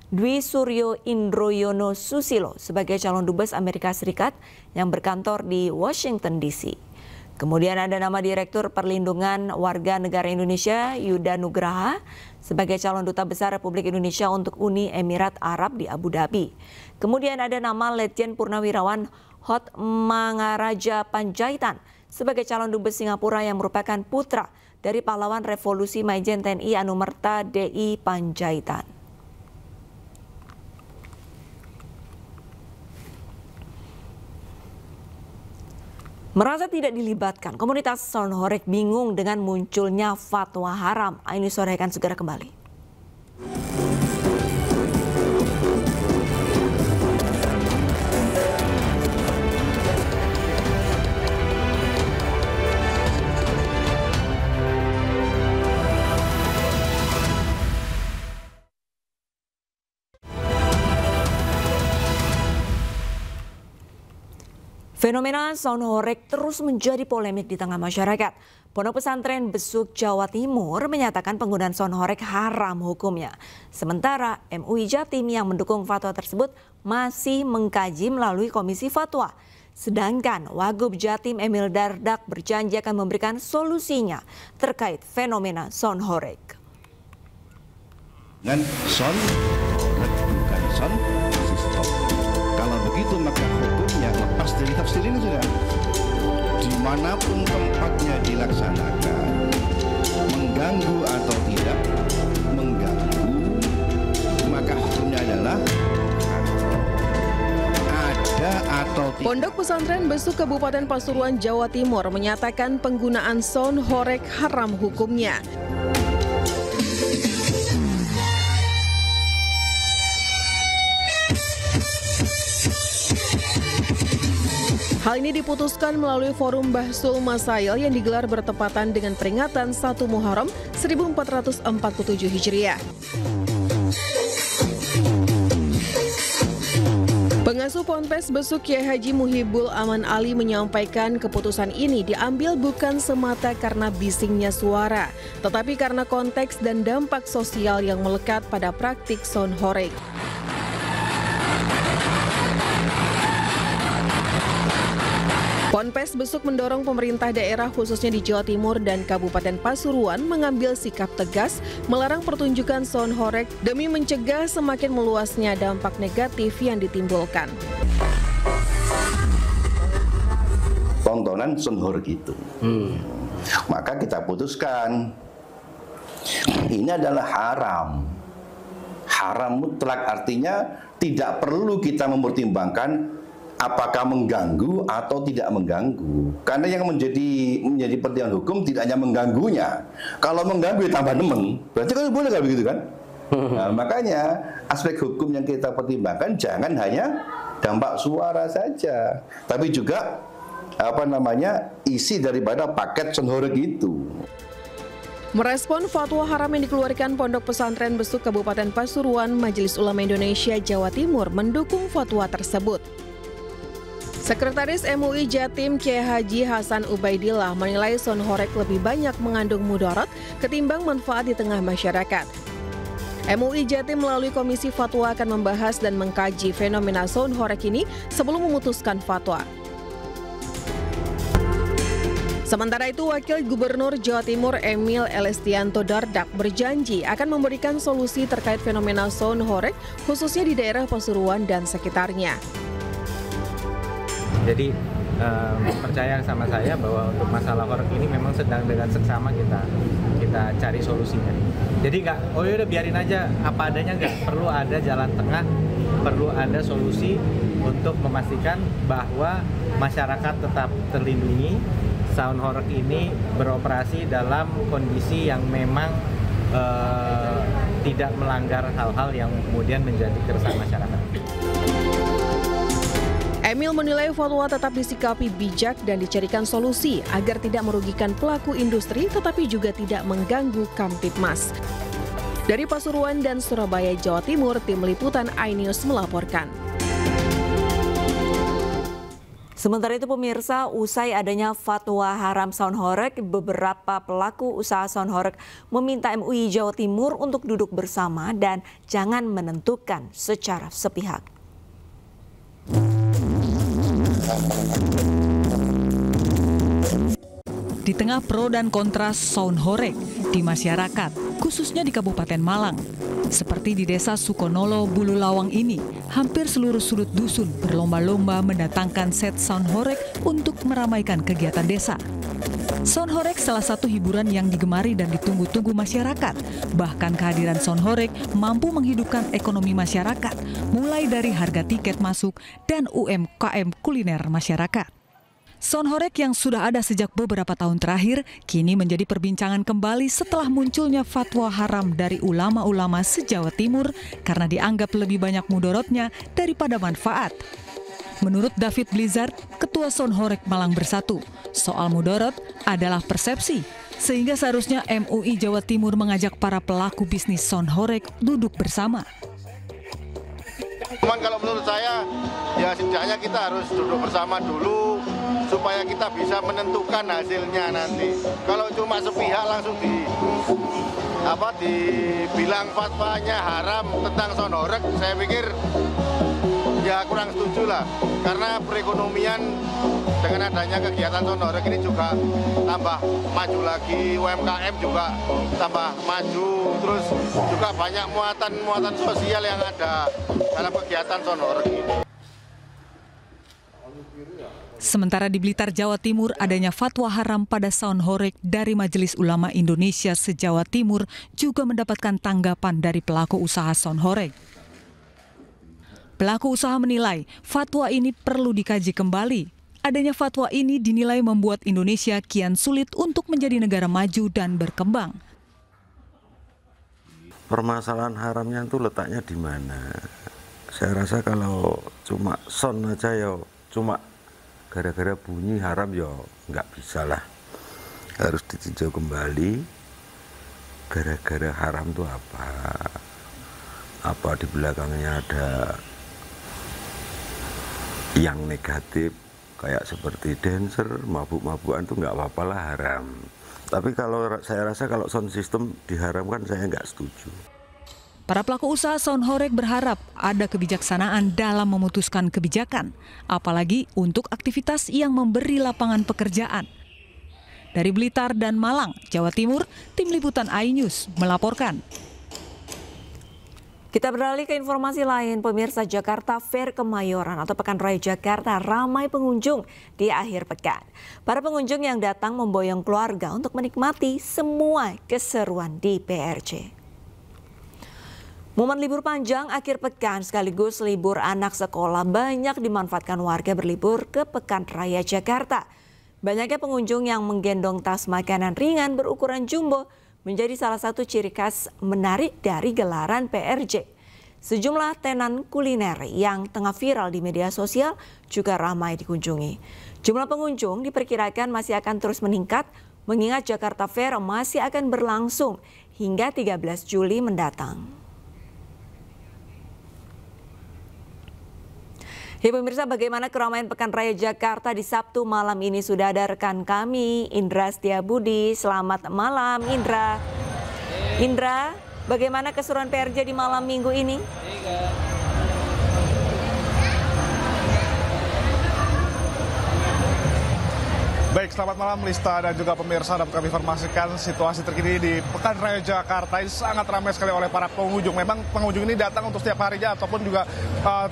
Dwi Suryo Indroyono Susilo sebagai calon dubes Amerika Serikat yang berkantor di Washington DC. Kemudian ada nama Direktur Perlindungan Warga Negara Indonesia Yuda Nugraha sebagai calon duta besar Republik Indonesia untuk Uni Emirat Arab di Abu Dhabi. Kemudian ada nama Letjen Purnawirawan Hot Mangaraja Panjaitan sebagai calon dubes Singapura yang merupakan putra dari pahlawan revolusi Maijen TNI Anumerta DI Panjaitan. Merasa tidak dilibatkan, komunitas Sonhorek bingung dengan munculnya fatwa haram. Ini sore akan segera kembali. Fenomena Sonhorek terus menjadi polemik di tengah masyarakat. Pondok Pesantren Besuk Jawa Timur menyatakan penggunaan Sonhorek haram hukumnya. Sementara MUI Jatim yang mendukung fatwa tersebut masih mengkaji melalui Komisi Fatwa. Sedangkan Wagub Jatim Emil Dardak berjanji akan memberikan solusinya terkait fenomena Sonhorek. Dengan bukan son, kalau begitu maka hukumnya lepas dari tafsir ini saja. Dimanapun tempatnya dilaksanakan, mengganggu atau tidak mengganggu, maka hukumnya adalah ada atau tidak. Pondok Pesantren Besuk Kabupaten Pasuruan, Jawa Timur menyatakan penggunaan sound horeg haram hukumnya. Hal ini diputuskan melalui forum Bahsul Masail yang digelar bertepatan dengan peringatan 1 Muharram 1447 Hijriah. Pengasuh Ponpes Besuk Kiai Haji Muhibul Aman Ali menyampaikan keputusan ini diambil bukan semata karena bisingnya suara, tetapi karena konteks dan dampak sosial yang melekat pada praktik sound horeg. Ponpes Besuk mendorong pemerintah daerah khususnya di Jawa Timur dan Kabupaten Pasuruan mengambil sikap tegas melarang pertunjukan sound horeg demi mencegah semakin meluasnya dampak negatif yang ditimbulkan. Tontonan sound horeg itu. Maka kita putuskan ini adalah haram. Haram mutlak artinya tidak perlu kita mempertimbangkan apakah mengganggu atau tidak mengganggu. Karena yang menjadi pertimbangan hukum tidak hanya mengganggunya. Kalau mengganggu ya tambah nemen. Berarti kan boleh nggak begitu kan? Nah, makanya aspek hukum yang kita pertimbangkan jangan hanya dampak suara saja, tapi juga isi daripada paket sound horeg itu. Merespon fatwa haram yang dikeluarkan Pondok Pesantren Besuk Kabupaten Pasuruan, Majelis Ulama Indonesia Jawa Timur mendukung fatwa tersebut. Sekretaris MUI Jatim Kiai Haji Hasan Ubaidillah menilai sound horeg lebih banyak mengandung mudarat ketimbang manfaat di tengah masyarakat. MUI Jatim melalui Komisi Fatwa akan membahas dan mengkaji fenomena sound horeg ini sebelum memutuskan fatwa. Sementara itu, Wakil Gubernur Jawa Timur Emil Elestianto Dardak berjanji akan memberikan solusi terkait fenomena sound horeg khususnya di daerah Pasuruan dan sekitarnya. Jadi percaya sama saya bahwa untuk masalah horeg ini memang sedang dengan seksama kita cari solusinya. Jadi nggak, oh yaudah biarin aja apa adanya, nggak perlu ada jalan tengah, perlu ada solusi untuk memastikan bahwa masyarakat tetap terlindungi. Sound horeg ini beroperasi dalam kondisi yang memang tidak melanggar hal-hal yang kemudian menjadi keresahan masyarakat. Emil menilai fatwa tetap disikapi bijak dan dicarikan solusi agar tidak merugikan pelaku industri tetapi juga tidak mengganggu Kamtibmas. Dari Pasuruan dan Surabaya, Jawa Timur, Tim Liputan iNews melaporkan. Sementara itu pemirsa, usai adanya fatwa haram sound horeg, beberapa pelaku usaha sound horeg meminta MUI Jawa Timur untuk duduk bersama dan jangan menentukan secara sepihak. Di tengah pro dan kontra sound horeg di masyarakat, khususnya di Kabupaten Malang, seperti di Desa Sukonolo, Bululawang ini, hampir seluruh sudut dusun berlomba-lomba mendatangkan set sound horeg untuk meramaikan kegiatan desa. Sound horeg salah satu hiburan yang digemari dan ditunggu-tunggu masyarakat. Bahkan kehadiran sound horeg mampu menghidupkan ekonomi masyarakat, mulai dari harga tiket masuk dan UMKM kuliner masyarakat. Sound horeg yang sudah ada sejak beberapa tahun terakhir kini menjadi perbincangan kembali setelah munculnya fatwa haram dari ulama-ulama se-Jawa Timur karena dianggap lebih banyak mudorotnya daripada manfaat. Menurut David Blizzard, Ketua Sound horeg Malang Bersatu, soal mudorot adalah persepsi, sehingga seharusnya MUI Jawa Timur mengajak para pelaku bisnis sound horeg duduk bersama. Cuman kalau menurut saya, ya setidaknya kita harus duduk bersama dulu supaya kita bisa menentukan hasilnya nanti. Kalau cuma sepihak langsung dibilang fatwanya haram tentang sound horeg, saya pikir ya kurang setuju lah. Karena perekonomian dengan adanya kegiatan sound horeg ini juga tambah maju lagi, UMKM juga tambah maju, terus juga banyak muatan sosial yang ada dalam kegiatan sound horeg ini. Sementara di Blitar, Jawa Timur, adanya fatwa haram pada saun horeg dari Majelis Ulama Indonesia se-Jawa Timur juga mendapatkan tanggapan dari pelaku usaha saun horeg. Pelaku usaha menilai fatwa ini perlu dikaji kembali. Adanya fatwa ini dinilai membuat Indonesia kian sulit untuk menjadi negara maju dan berkembang. Permasalahan haramnya itu letaknya di mana? Saya rasa kalau cuma son aja ya, cuma gara-gara bunyi haram ya nggak bisa lah. Harus ditinjau kembali gara-gara haram itu apa? Apa di belakangnya ada yang negatif kayak seperti dancer, mabuk-mabukan itu nggak apa-apa lah haram. Tapi kalau saya rasa kalau sound system diharamkan saya nggak setuju. Para pelaku usaha saun horeg berharap ada kebijaksanaan dalam memutuskan kebijakan, apalagi untuk aktivitas yang memberi lapangan pekerjaan. Dari Blitar dan Malang, Jawa Timur, Tim Liputan iNews melaporkan. Kita beralih ke informasi lain, pemirsa. Jakarta Fair Kemayoran atau Pekan Raya Jakarta ramai pengunjung di akhir pekan. Para pengunjung yang datang memboyong keluarga untuk menikmati semua keseruan di PRJ. Momen libur panjang akhir pekan sekaligus libur anak sekolah banyak dimanfaatkan warga berlibur ke Pekan Raya Jakarta. Banyaknya pengunjung yang menggendong tas makanan ringan berukuran jumbo menjadi salah satu ciri khas menarik dari gelaran PRJ. Sejumlah tenan kuliner yang tengah viral di media sosial juga ramai dikunjungi. Jumlah pengunjung diperkirakan masih akan terus meningkat mengingat Jakarta Fair masih akan berlangsung hingga 13 Juli mendatang. Ya pemirsa, bagaimana keramaian Pekan Raya Jakarta di Sabtu malam ini? Sudah ada rekan kami, Indra Setiabudi. Selamat malam, Indra. Indra, bagaimana keseruan PRJ di malam minggu ini? Baik, selamat malam Lista dan juga pemirsa. Dapat kami informasikan situasi terkini di Pekan Raya Jakarta ini sangat ramai sekali oleh para pengunjung. Memang pengunjung ini datang untuk setiap harinya ataupun juga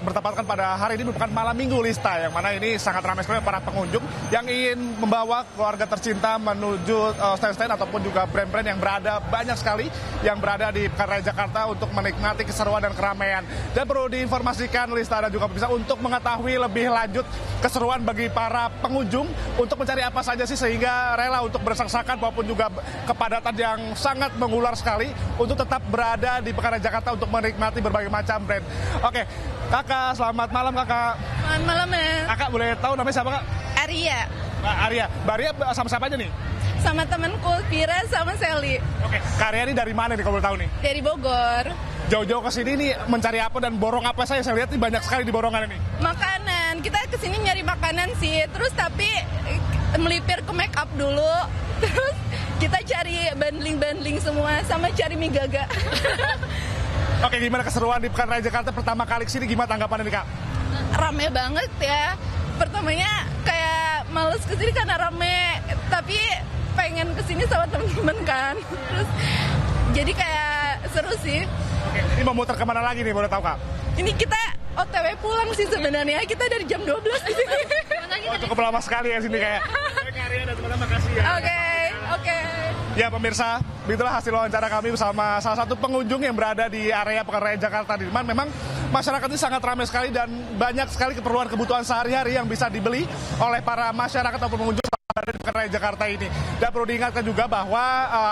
bertepatan pada hari ini merupakan malam minggu Lista. Yang mana ini sangat ramai sekali para pengunjung yang ingin membawa keluarga tercinta menuju stand-stand ataupun juga brand-brand yang berada banyak sekali yang berada di Pekan Raya Jakarta untuk menikmati keseruan dan keramaian. Dan perlu diinformasikan Lista dan juga pemirsa untuk mengetahui lebih lanjut keseruan bagi para pengunjung untuk mencari apa saja sih sehingga rela untuk berdesak-desakan maupun juga kepadatan yang sangat mengular sekali untuk tetap berada di Pekan Raya Jakarta untuk menikmati berbagai macam brand. Oke, Kakak, selamat malam Kakak. Selamat malam ya. Kakak boleh tahu namanya siapa Kak? Arya. Mbak Arya. Mbak Arya sama siapa aja nih? Sama temanku Vira sama Sally. Oke, Kak Arya ini dari mana nih kalau boleh tahu nih? Dari Bogor. Jauh-jauh ke sini nih mencari apa dan borong apa saya lihat nih banyak sekali di borongan ini. Makanan. Kita kesini nyari makanan sih. Terus tapi melipir ke make up dulu. Terus kita cari bundling-bundling semua sama cari mie gaga. Oke, gimana keseruan di Pekan Raya Jakarta pertama kali kesini, gimana tanggapannya nih Kak? Rame banget ya. Pertamanya kayak males kesini karena rame, tapi pengen kesini sama temen-temen kan. Terus jadi kayak seru sih. Oke, ini mau muter kemana lagi nih, boleh tahu Kak? Ini kita OTW pulang sih sebenarnya, kita dari jam 12 di sini. Oh, cukup lama sekali ya sini kayak. Makasih ya. Oke. Ya pemirsa, begitulah hasil wawancara kami bersama salah satu pengunjung yang berada di area Pekan Raya Jakarta. Di mana memang masyarakat ini sangat ramai sekali dan banyak sekali keperluan kebutuhan sehari-hari yang bisa dibeli oleh para masyarakat ataupun pengunjung di Pekan Raya Jakarta ini. Dan perlu diingatkan juga bahwa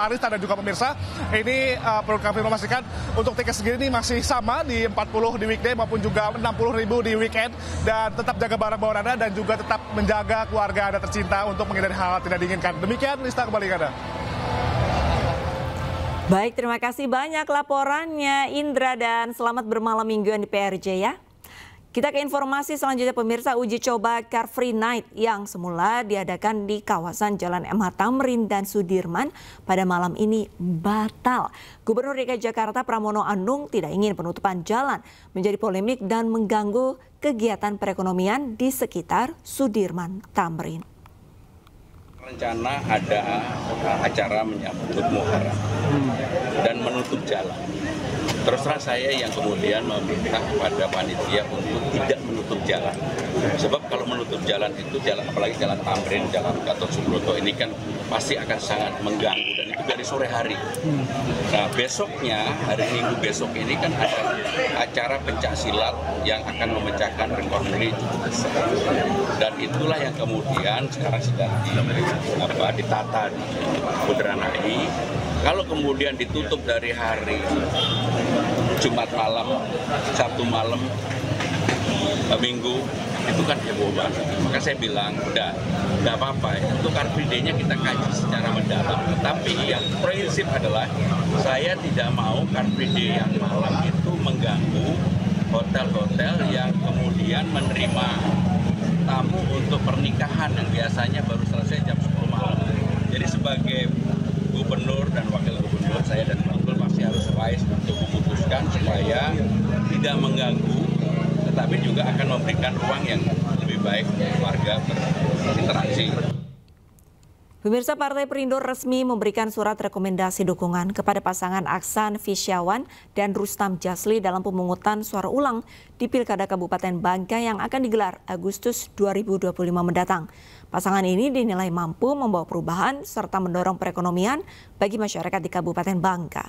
Arista dan juga pemirsa, ini perlu kami informasikan untuk tiket segini masih sama di 40 di weekday maupun juga 60.000 di weekend. Dan tetap jaga barang bawaan Anda dan juga tetap menjaga keluarga Anda tercinta untuk menghindari hal tidak diinginkan. Demikian Lista, kembali ke Anda. Baik, terima kasih banyak laporannya Indra dan selamat bermalam mingguan di PRJ ya. Kita ke informasi selanjutnya pemirsa. Uji coba Car Free Night yang semula diadakan di kawasan Jalan MH Tamrin dan Sudirman pada malam ini batal. Gubernur DKI Jakarta Pramono Anung tidak ingin penutupan jalan menjadi polemik dan mengganggu kegiatan perekonomian di sekitar Sudirman Tamrin. Rencana ada acara menyambut Muharram dan menutup jalan. Terus terang saya yang kemudian meminta kepada panitia untuk tidak menutup jalan. Sebab kalau menutup jalan itu, apalagi jalan Tamrin, jalan Gatot Subroto ini kan pasti akan sangat mengganggu, dan itu dari sore hari. Nah besoknya, hari Minggu besok ini kan ada acara pencak silat yang akan memecahkan rekor muri cukup besar. Dan itulah yang kemudian sekarang sedang ditata di Bundaran HI. Kalau kemudian ditutup dari hari Jumat malam, Sabtu malam, Minggu, itu kan heboh banget. Maka saya bilang, udah, nggak apa-apa. Untuk Car Free Day-nya kita kaji secara mendalam. Tetapi yang prinsip adalah, saya tidak mau Car Free Day yang malam itu mengganggu hotel-hotel yang kemudian menerima tamu untuk pernikahan yang biasanya baru selesai jam 10 malam. Jadi sebagai gubernur dan wakil gubernur, saya dan Pak pasti harus wise untuk memutuskan supaya tidak mengganggu, tetapi juga akan memberikan ruang yang lebih baik warga berinteraksi. Pemirsa, Partai Perindo resmi memberikan surat rekomendasi dukungan kepada pasangan Aksan Fisyawan dan Rustam Jasli dalam pemungutan suara ulang di Pilkada Kabupaten Bangka yang akan digelar Agustus 2025 mendatang. Pasangan ini dinilai mampu membawa perubahan serta mendorong perekonomian bagi masyarakat di Kabupaten Bangka.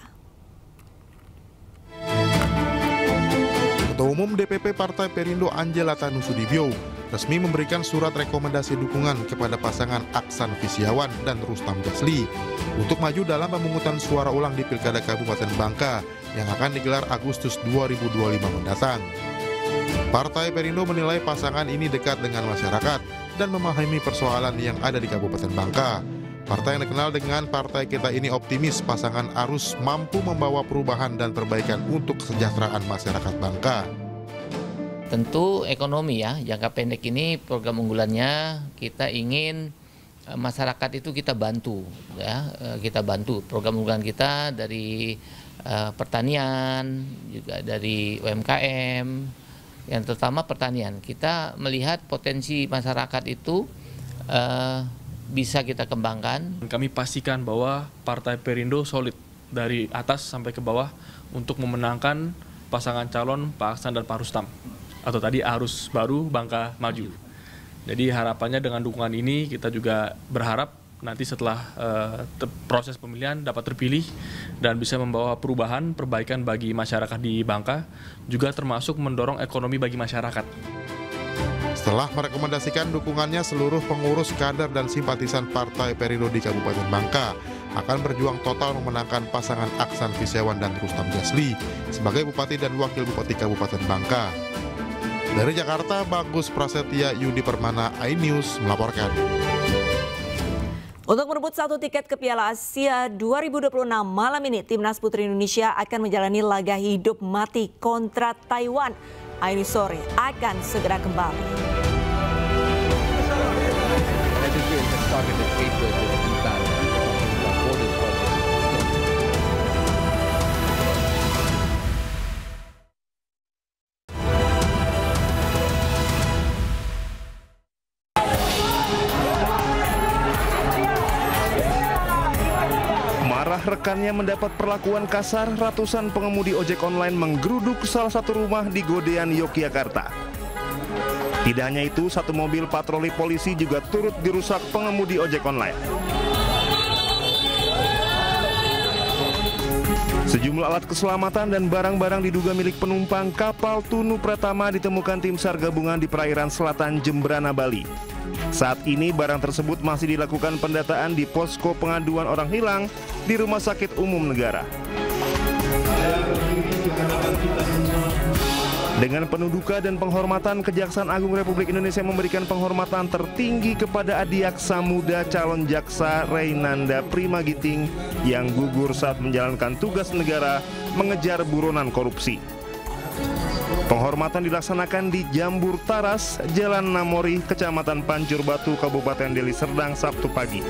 Ketua Umum DPP Partai Perindo Angela Tanusudibyo resmi memberikan surat rekomendasi dukungan kepada pasangan Aksan Fisyawan dan Rustam Jasli untuk maju dalam pemungutan suara ulang di Pilkada Kabupaten Bangka yang akan digelar Agustus 2025 mendatang. Partai Perindo menilai pasangan ini dekat dengan masyarakat dan memahami persoalan yang ada di Kabupaten Bangka. Partai yang dikenal dengan Partai Kita ini optimis pasangan Arus mampu membawa perubahan dan perbaikan untuk kesejahteraan masyarakat Bangka. Tentu ekonomi ya, jangka pendek ini program unggulannya kita ingin masyarakat itu kita bantu ya, kita bantu program unggulan kita dari pertanian, juga dari UMKM, yang terutama pertanian. Kita melihat potensi masyarakat itu bisa kita kembangkan. Kami pastikan bahwa Partai Perindo solid dari atas sampai ke bawah untuk memenangkan pasangan calon Pak Aksan dan Pak Rustam, atau tadi Arus Baru Bangka Maju. Jadi harapannya dengan dukungan ini kita juga berharap nanti setelah proses pemilihan dapat terpilih dan bisa membawa perubahan, perbaikan bagi masyarakat di Bangka, juga termasuk mendorong ekonomi bagi masyarakat. Setelah merekomendasikan dukungannya, seluruh pengurus, kader, dan simpatisan Partai Perindo di Kabupaten Bangka akan berjuang total memenangkan pasangan Aksan Fisyawan dan Rustam Jasli sebagai Bupati dan Wakil Bupati Kabupaten Bangka. Dari Jakarta, Bagus Prasetya, Yudi Permana, iNews melaporkan. Untuk merebut satu tiket ke Piala Asia 2026 malam ini, Timnas Putri Indonesia akan menjalani laga hidup mati kontra Taiwan. iNews sore akan segera kembali. Rekannya mendapat perlakuan kasar, ratusan pengemudi ojek online menggeruduk salah satu rumah di Godean, Yogyakarta. Tidak hanya itu, satu mobil patroli polisi juga turut dirusak pengemudi ojek online. Sejumlah alat keselamatan dan barang-barang diduga milik penumpang kapal Tunu Pratama ditemukan tim SAR gabungan di perairan selatan Jembrana, Bali. Saat ini barang tersebut masih dilakukan pendataan di posko pengaduan orang hilang di Rumah Sakit Umum Negara. Dengan penuh duka dan penghormatan, Kejaksaan Agung Republik Indonesia memberikan penghormatan tertinggi kepada Adiaksa Muda calon jaksa Reynanda Primagiting yang gugur saat menjalankan tugas negara mengejar buronan korupsi. Penghormatan dilaksanakan di Jambur Taras, Jalan Namori, Kecamatan Pancur Batu, Kabupaten Deli Serdang, Sabtu pagi.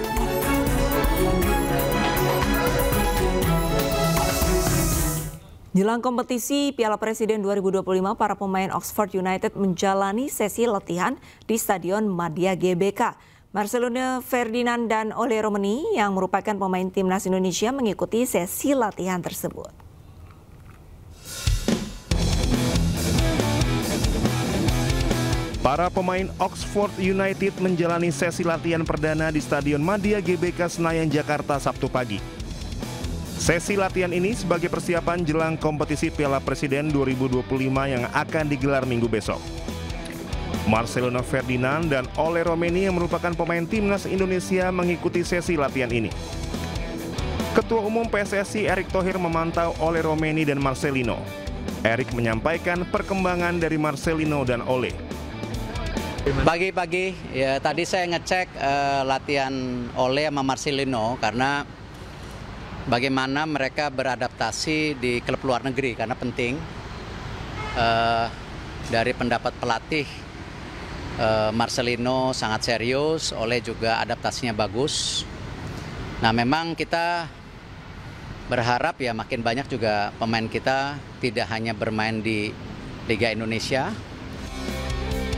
Jelang kompetisi Piala Presiden 2025, para pemain Oxford United menjalani sesi latihan di Stadion Madia GBK. Marcelino Ferdinand dan Ole Romani yang merupakan pemain timnas Indonesia mengikuti sesi latihan tersebut. Para pemain Oxford United menjalani sesi latihan perdana di Stadion Madia GBK Senayan, Jakarta Sabtu pagi. Sesi latihan ini sebagai persiapan jelang kompetisi Piala Presiden 2025 yang akan digelar minggu besok. Marcelino Ferdinand dan Ole Romeni yang merupakan pemain timnas Indonesia mengikuti sesi latihan ini. Ketua Umum PSSI Erick Thohir memantau Ole Romeni dan Marcelino. Erick menyampaikan perkembangan dari Marcelino dan Ole. Pagi-pagi ya tadi saya ngecek latihan Ole sama Marcelino karena bagaimana mereka beradaptasi di klub luar negeri karena penting. Dari pendapat pelatih Marcelino sangat serius, Ole juga adaptasinya bagus. Nah memang kita berharap ya makin banyak juga pemain kita tidak hanya bermain di Liga Indonesia.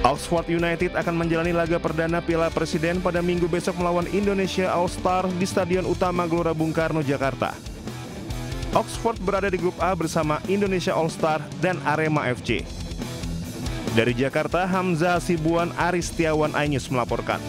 Oxford United akan menjalani laga perdana Piala Presiden pada minggu besok melawan Indonesia All Star di Stadion Utama Gelora Bung Karno, Jakarta. Oxford berada di grup A bersama Indonesia All Star dan Arema FC. Dari Jakarta, Hamzah Sibuan, Aris Setiawan, iNews melaporkan.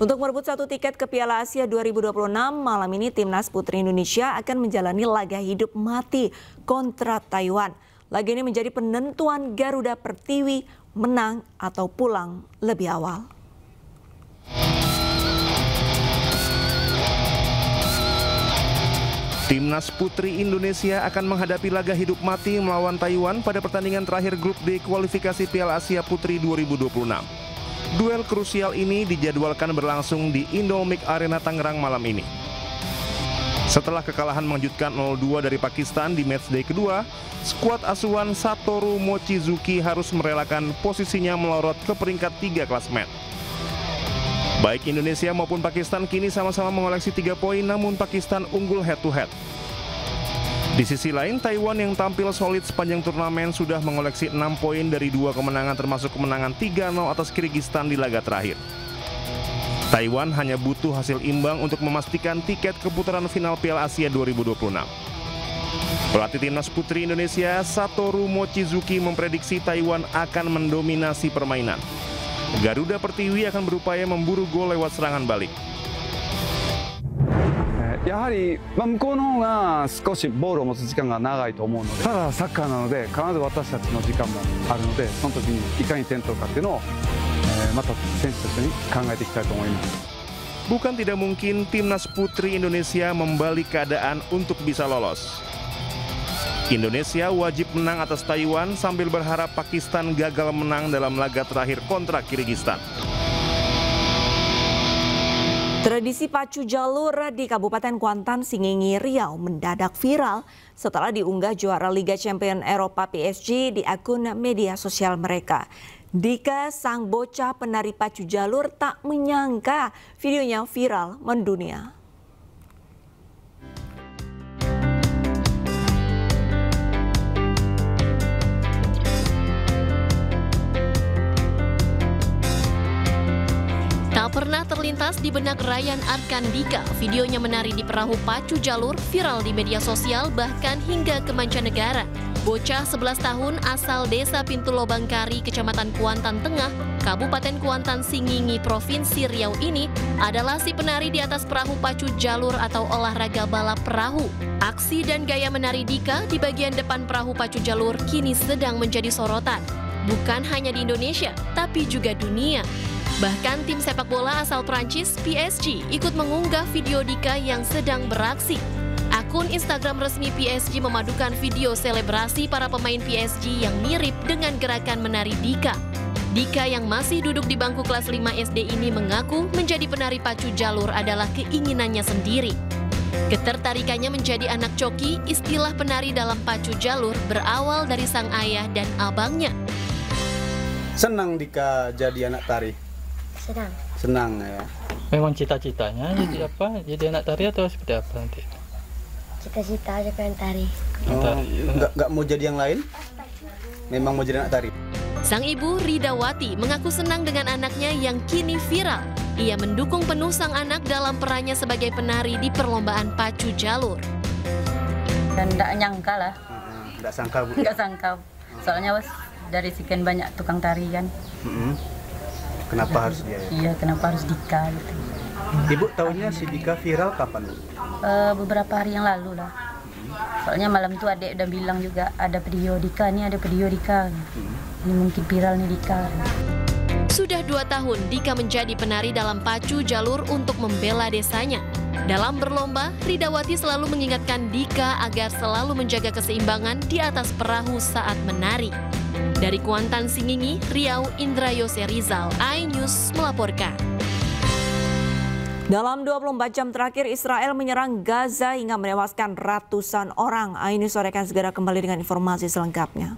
Untuk merebut satu tiket ke Piala Asia 2026, malam ini Timnas Putri Indonesia akan menjalani laga hidup mati kontra Taiwan. Laga ini menjadi penentuan Garuda Pertiwi menang atau pulang lebih awal. Timnas Putri Indonesia akan menghadapi laga hidup mati melawan Taiwan pada pertandingan terakhir grup D kualifikasi Piala Asia Putri 2026. Duel krusial ini dijadwalkan berlangsung di Indomik Arena Tangerang malam ini. Setelah kekalahan mengejutkan 0-2 dari Pakistan di matchday kedua, skuad asuhan Satoru Mochizuki harus merelakan posisinya melorot ke peringkat 3 klasemen. Baik Indonesia maupun Pakistan kini sama-sama mengoleksi 3 poin, namun Pakistan unggul head-to-head. Di sisi lain, Taiwan yang tampil solid sepanjang turnamen sudah mengoleksi 6 poin dari 2 kemenangan termasuk kemenangan 3-0 atas Kirgistan di laga terakhir. Taiwan hanya butuh hasil imbang untuk memastikan tiket ke putaran final Piala Asia 2026. Pelatih Timnas Putri Indonesia Satoru Mochizuki memprediksi Taiwan akan mendominasi permainan. Garuda Pertiwi akan berupaya memburu gol lewat serangan balik. やはり向こうの方が少しボールを持つ時間が長いと思うので、ただサッカーなので必ず私たちの時間もあるので、その時にいかに点取るかっていうのをまた選手と一緒に考えていきたいと思います。 Bukan tidak mungkin Timnas Putri Indonesia membalik keadaan untuk bisa lolos. Indonesia wajib menang atas Taiwan sambil berharap Pakistan gagal menang dalam laga terakhir kontra Kirgistan. Tradisi pacu jalur di Kabupaten Kuantan, Singingi, Riau mendadak viral setelah diunggah juara Liga Champions Eropa PSG di akun media sosial mereka. Dika, sang bocah penari pacu jalur, tak menyangka videonya viral mendunia. Tak pernah terlintas di benak Ryan Arkan Dika, videonya menari di perahu pacu jalur viral di media sosial bahkan hingga ke mancanegara. Bocah 11 tahun asal desa Pintu Lobang Kari, Kecamatan Kuantan Tengah, Kabupaten Kuantan Singingi, Provinsi Riau ini adalah si penari di atas perahu pacu jalur atau olahraga balap perahu. Aksi dan gaya menari Dika di bagian depan perahu pacu jalur kini sedang menjadi sorotan. Bukan hanya di Indonesia, tapi juga dunia. Bahkan tim sepak bola asal Prancis, PSG, ikut mengunggah video Dika yang sedang beraksi. Akun Instagram resmi PSG memadukan video selebrasi para pemain PSG yang mirip dengan gerakan menari Dika. Dika yang masih duduk di bangku kelas 5 SD ini mengaku menjadi penari pacu jalur adalah keinginannya sendiri. Ketertarikannya menjadi anak coki, istilah penari dalam pacu jalur berawal dari sang ayah dan abangnya. Senang Dika jadi anak tari? Senang. Senang ya. Memang cita-citanya jadi apa? Jadi anak tari atau seperti apa nanti? Cita-cita aja pengen tari. Nggak mau jadi yang lain? Memang mau jadi anak tari? Sang ibu Ridawati mengaku senang dengan anaknya yang kini viral. Ia mendukung penuh sang anak dalam perannya sebagai penari di perlombaan pacu jalur. Dan nggak nyangka lah. Nggak sangka Bu? Nggak sangka. Soalnya dari sekian banyak tukang tarian. Kenapa harus dia? Iya, kenapa harus Dika gitu. Ibu tahunya si Dika viral kapan? Beberapa hari yang lalu lah. Soalnya malam itu adik udah bilang juga ada video Dika, ini ada video Dika. Ini mungkin viral nih Dika. Sudah 2 tahun Dika menjadi penari dalam pacu jalur untuk membela desanya. Dalam berlomba, Ridawati selalu mengingatkan Dika agar selalu menjaga keseimbangan di atas perahu saat menari. Dari Kuantan Singingi, Riau, Indra Yose Rizal, iNews melaporkan. Dalam 24 jam terakhir, Israel menyerang Gaza hingga menewaskan ratusan orang. iNews sore akan segera kembali dengan informasi selengkapnya.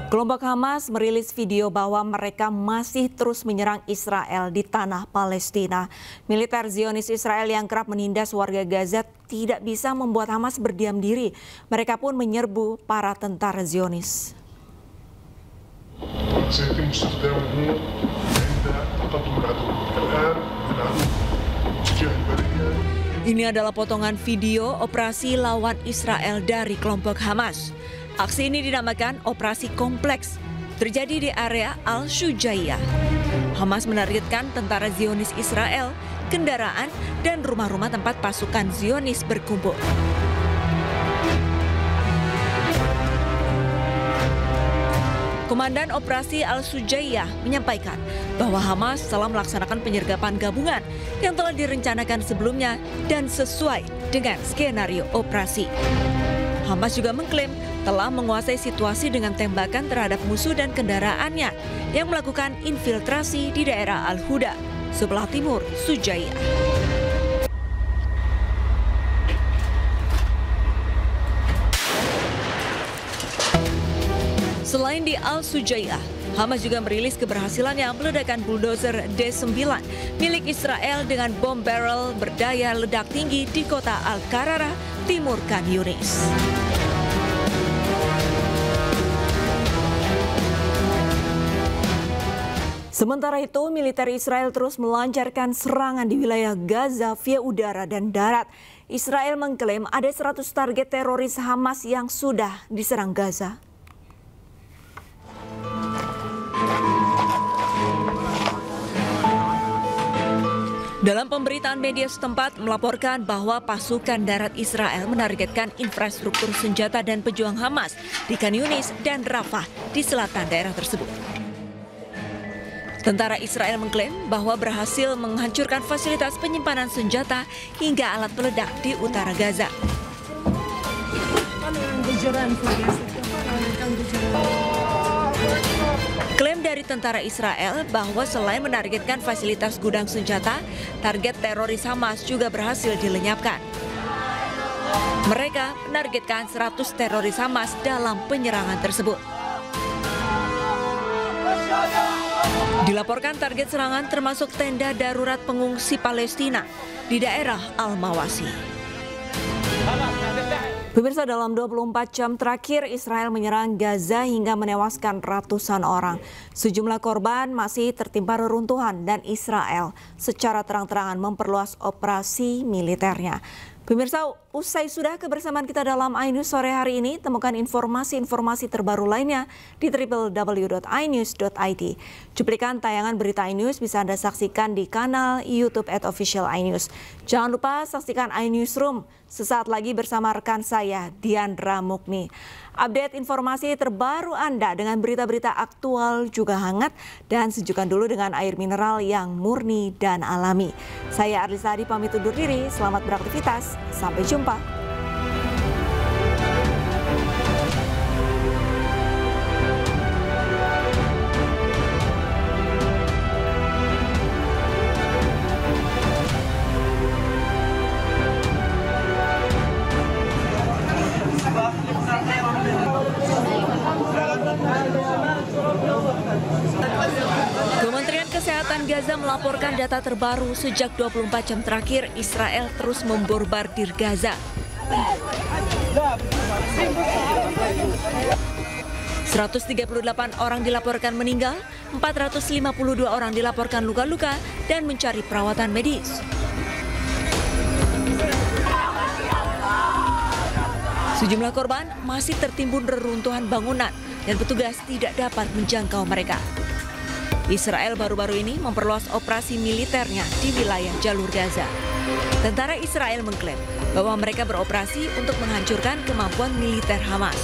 Kelompok Hamas merilis video bahwa mereka masih terus menyerang Israel di tanah Palestina. Militer Zionis Israel yang kerap menindas warga Gaza tidak bisa membuat Hamas berdiam diri. Mereka pun menyerbu para tentara Zionis. Ini adalah potongan video operasi lawan Israel dari kelompok Hamas. Aksi ini dinamakan Operasi Kompleks, terjadi di area Al-Shujaiyah. Hamas menargetkan tentara Zionis Israel, kendaraan, dan rumah-rumah tempat pasukan Zionis berkumpul. Komandan Operasi Al-Shujaiyah menyampaikan bahwa Hamas telah melaksanakan penyergapan gabungan yang telah direncanakan sebelumnya dan sesuai dengan skenario operasi. Hamas juga mengklaim telah menguasai situasi dengan tembakan terhadap musuh dan kendaraannya yang melakukan infiltrasi di daerah Al-Huda, sebelah timur Shujaiyah. Selain di Al-Shujaiyah, Hamas juga merilis keberhasilannya meledakan bulldozer D9 milik Israel dengan bom barrel berdaya ledak tinggi di kota Al-Qararah, timur Khan Yunis. Sementara itu, militer Israel terus melancarkan serangan di wilayah Gaza via udara dan darat. Israel mengklaim ada 100 target teroris Hamas yang sudah diserang Gaza. Dalam pemberitaan media setempat melaporkan bahwa pasukan darat Israel menargetkan infrastruktur senjata dan pejuang Hamas di Khan Yunis dan Rafah di selatan daerah tersebut. Tentara Israel mengklaim bahwa berhasil menghancurkan fasilitas penyimpanan senjata hingga alat peledak di utara Gaza. Klaim dari tentara Israel bahwa selain menargetkan fasilitas gudang senjata, target teroris Hamas juga berhasil dilenyapkan. Mereka menargetkan 100 teroris Hamas dalam penyerangan tersebut. Dilaporkan target serangan termasuk tenda darurat pengungsi Palestina di daerah Al-Mawasi. Pemirsa, dalam 24 jam terakhir Israel menyerang Gaza hingga menewaskan ratusan orang. Sejumlah korban masih tertimpa reruntuhan dan Israel secara terang-terangan memperluas operasi militernya. Pemirsa, usai sudah kebersamaan kita dalam iNews sore hari ini, temukan informasi-informasi terbaru lainnya di www.inews.id. Cuplikan tayangan berita iNews bisa Anda saksikan di kanal YouTube @official iNews. Jangan lupa saksikan iNewsroom sesaat lagi bersama rekan saya, Diandra Mukni. Update informasi terbaru Anda dengan berita-berita aktual juga hangat dan sejukkan dulu dengan air mineral yang murni dan alami. Saya Arlisa Adi pamit undur diri, selamat beraktivitas, sampai jumpa. Kementerian Kesehatan Gaza melaporkan data terbaru sejak 24 jam terakhir Israel terus membombardir Gaza. 138 orang dilaporkan meninggal, 452 orang dilaporkan luka-luka dan mencari perawatan medis. Sejumlah korban masih tertimbun reruntuhan bangunan dan petugas tidak dapat menjangkau mereka. Israel baru-baru ini memperluas operasi militernya di wilayah jalur Gaza. Tentara Israel mengklaim bahwa mereka beroperasi untuk menghancurkan kemampuan militer Hamas.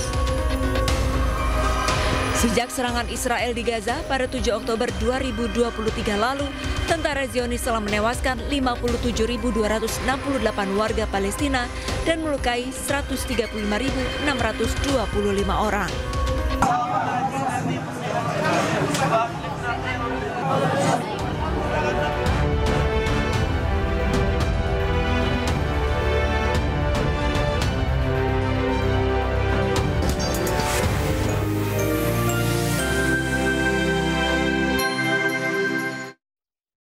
Sejak serangan Israel di Gaza pada 7 Oktober 2023 lalu, tentara Zionis telah menewaskan 57.268 warga Palestina dan melukai 135.625 orang.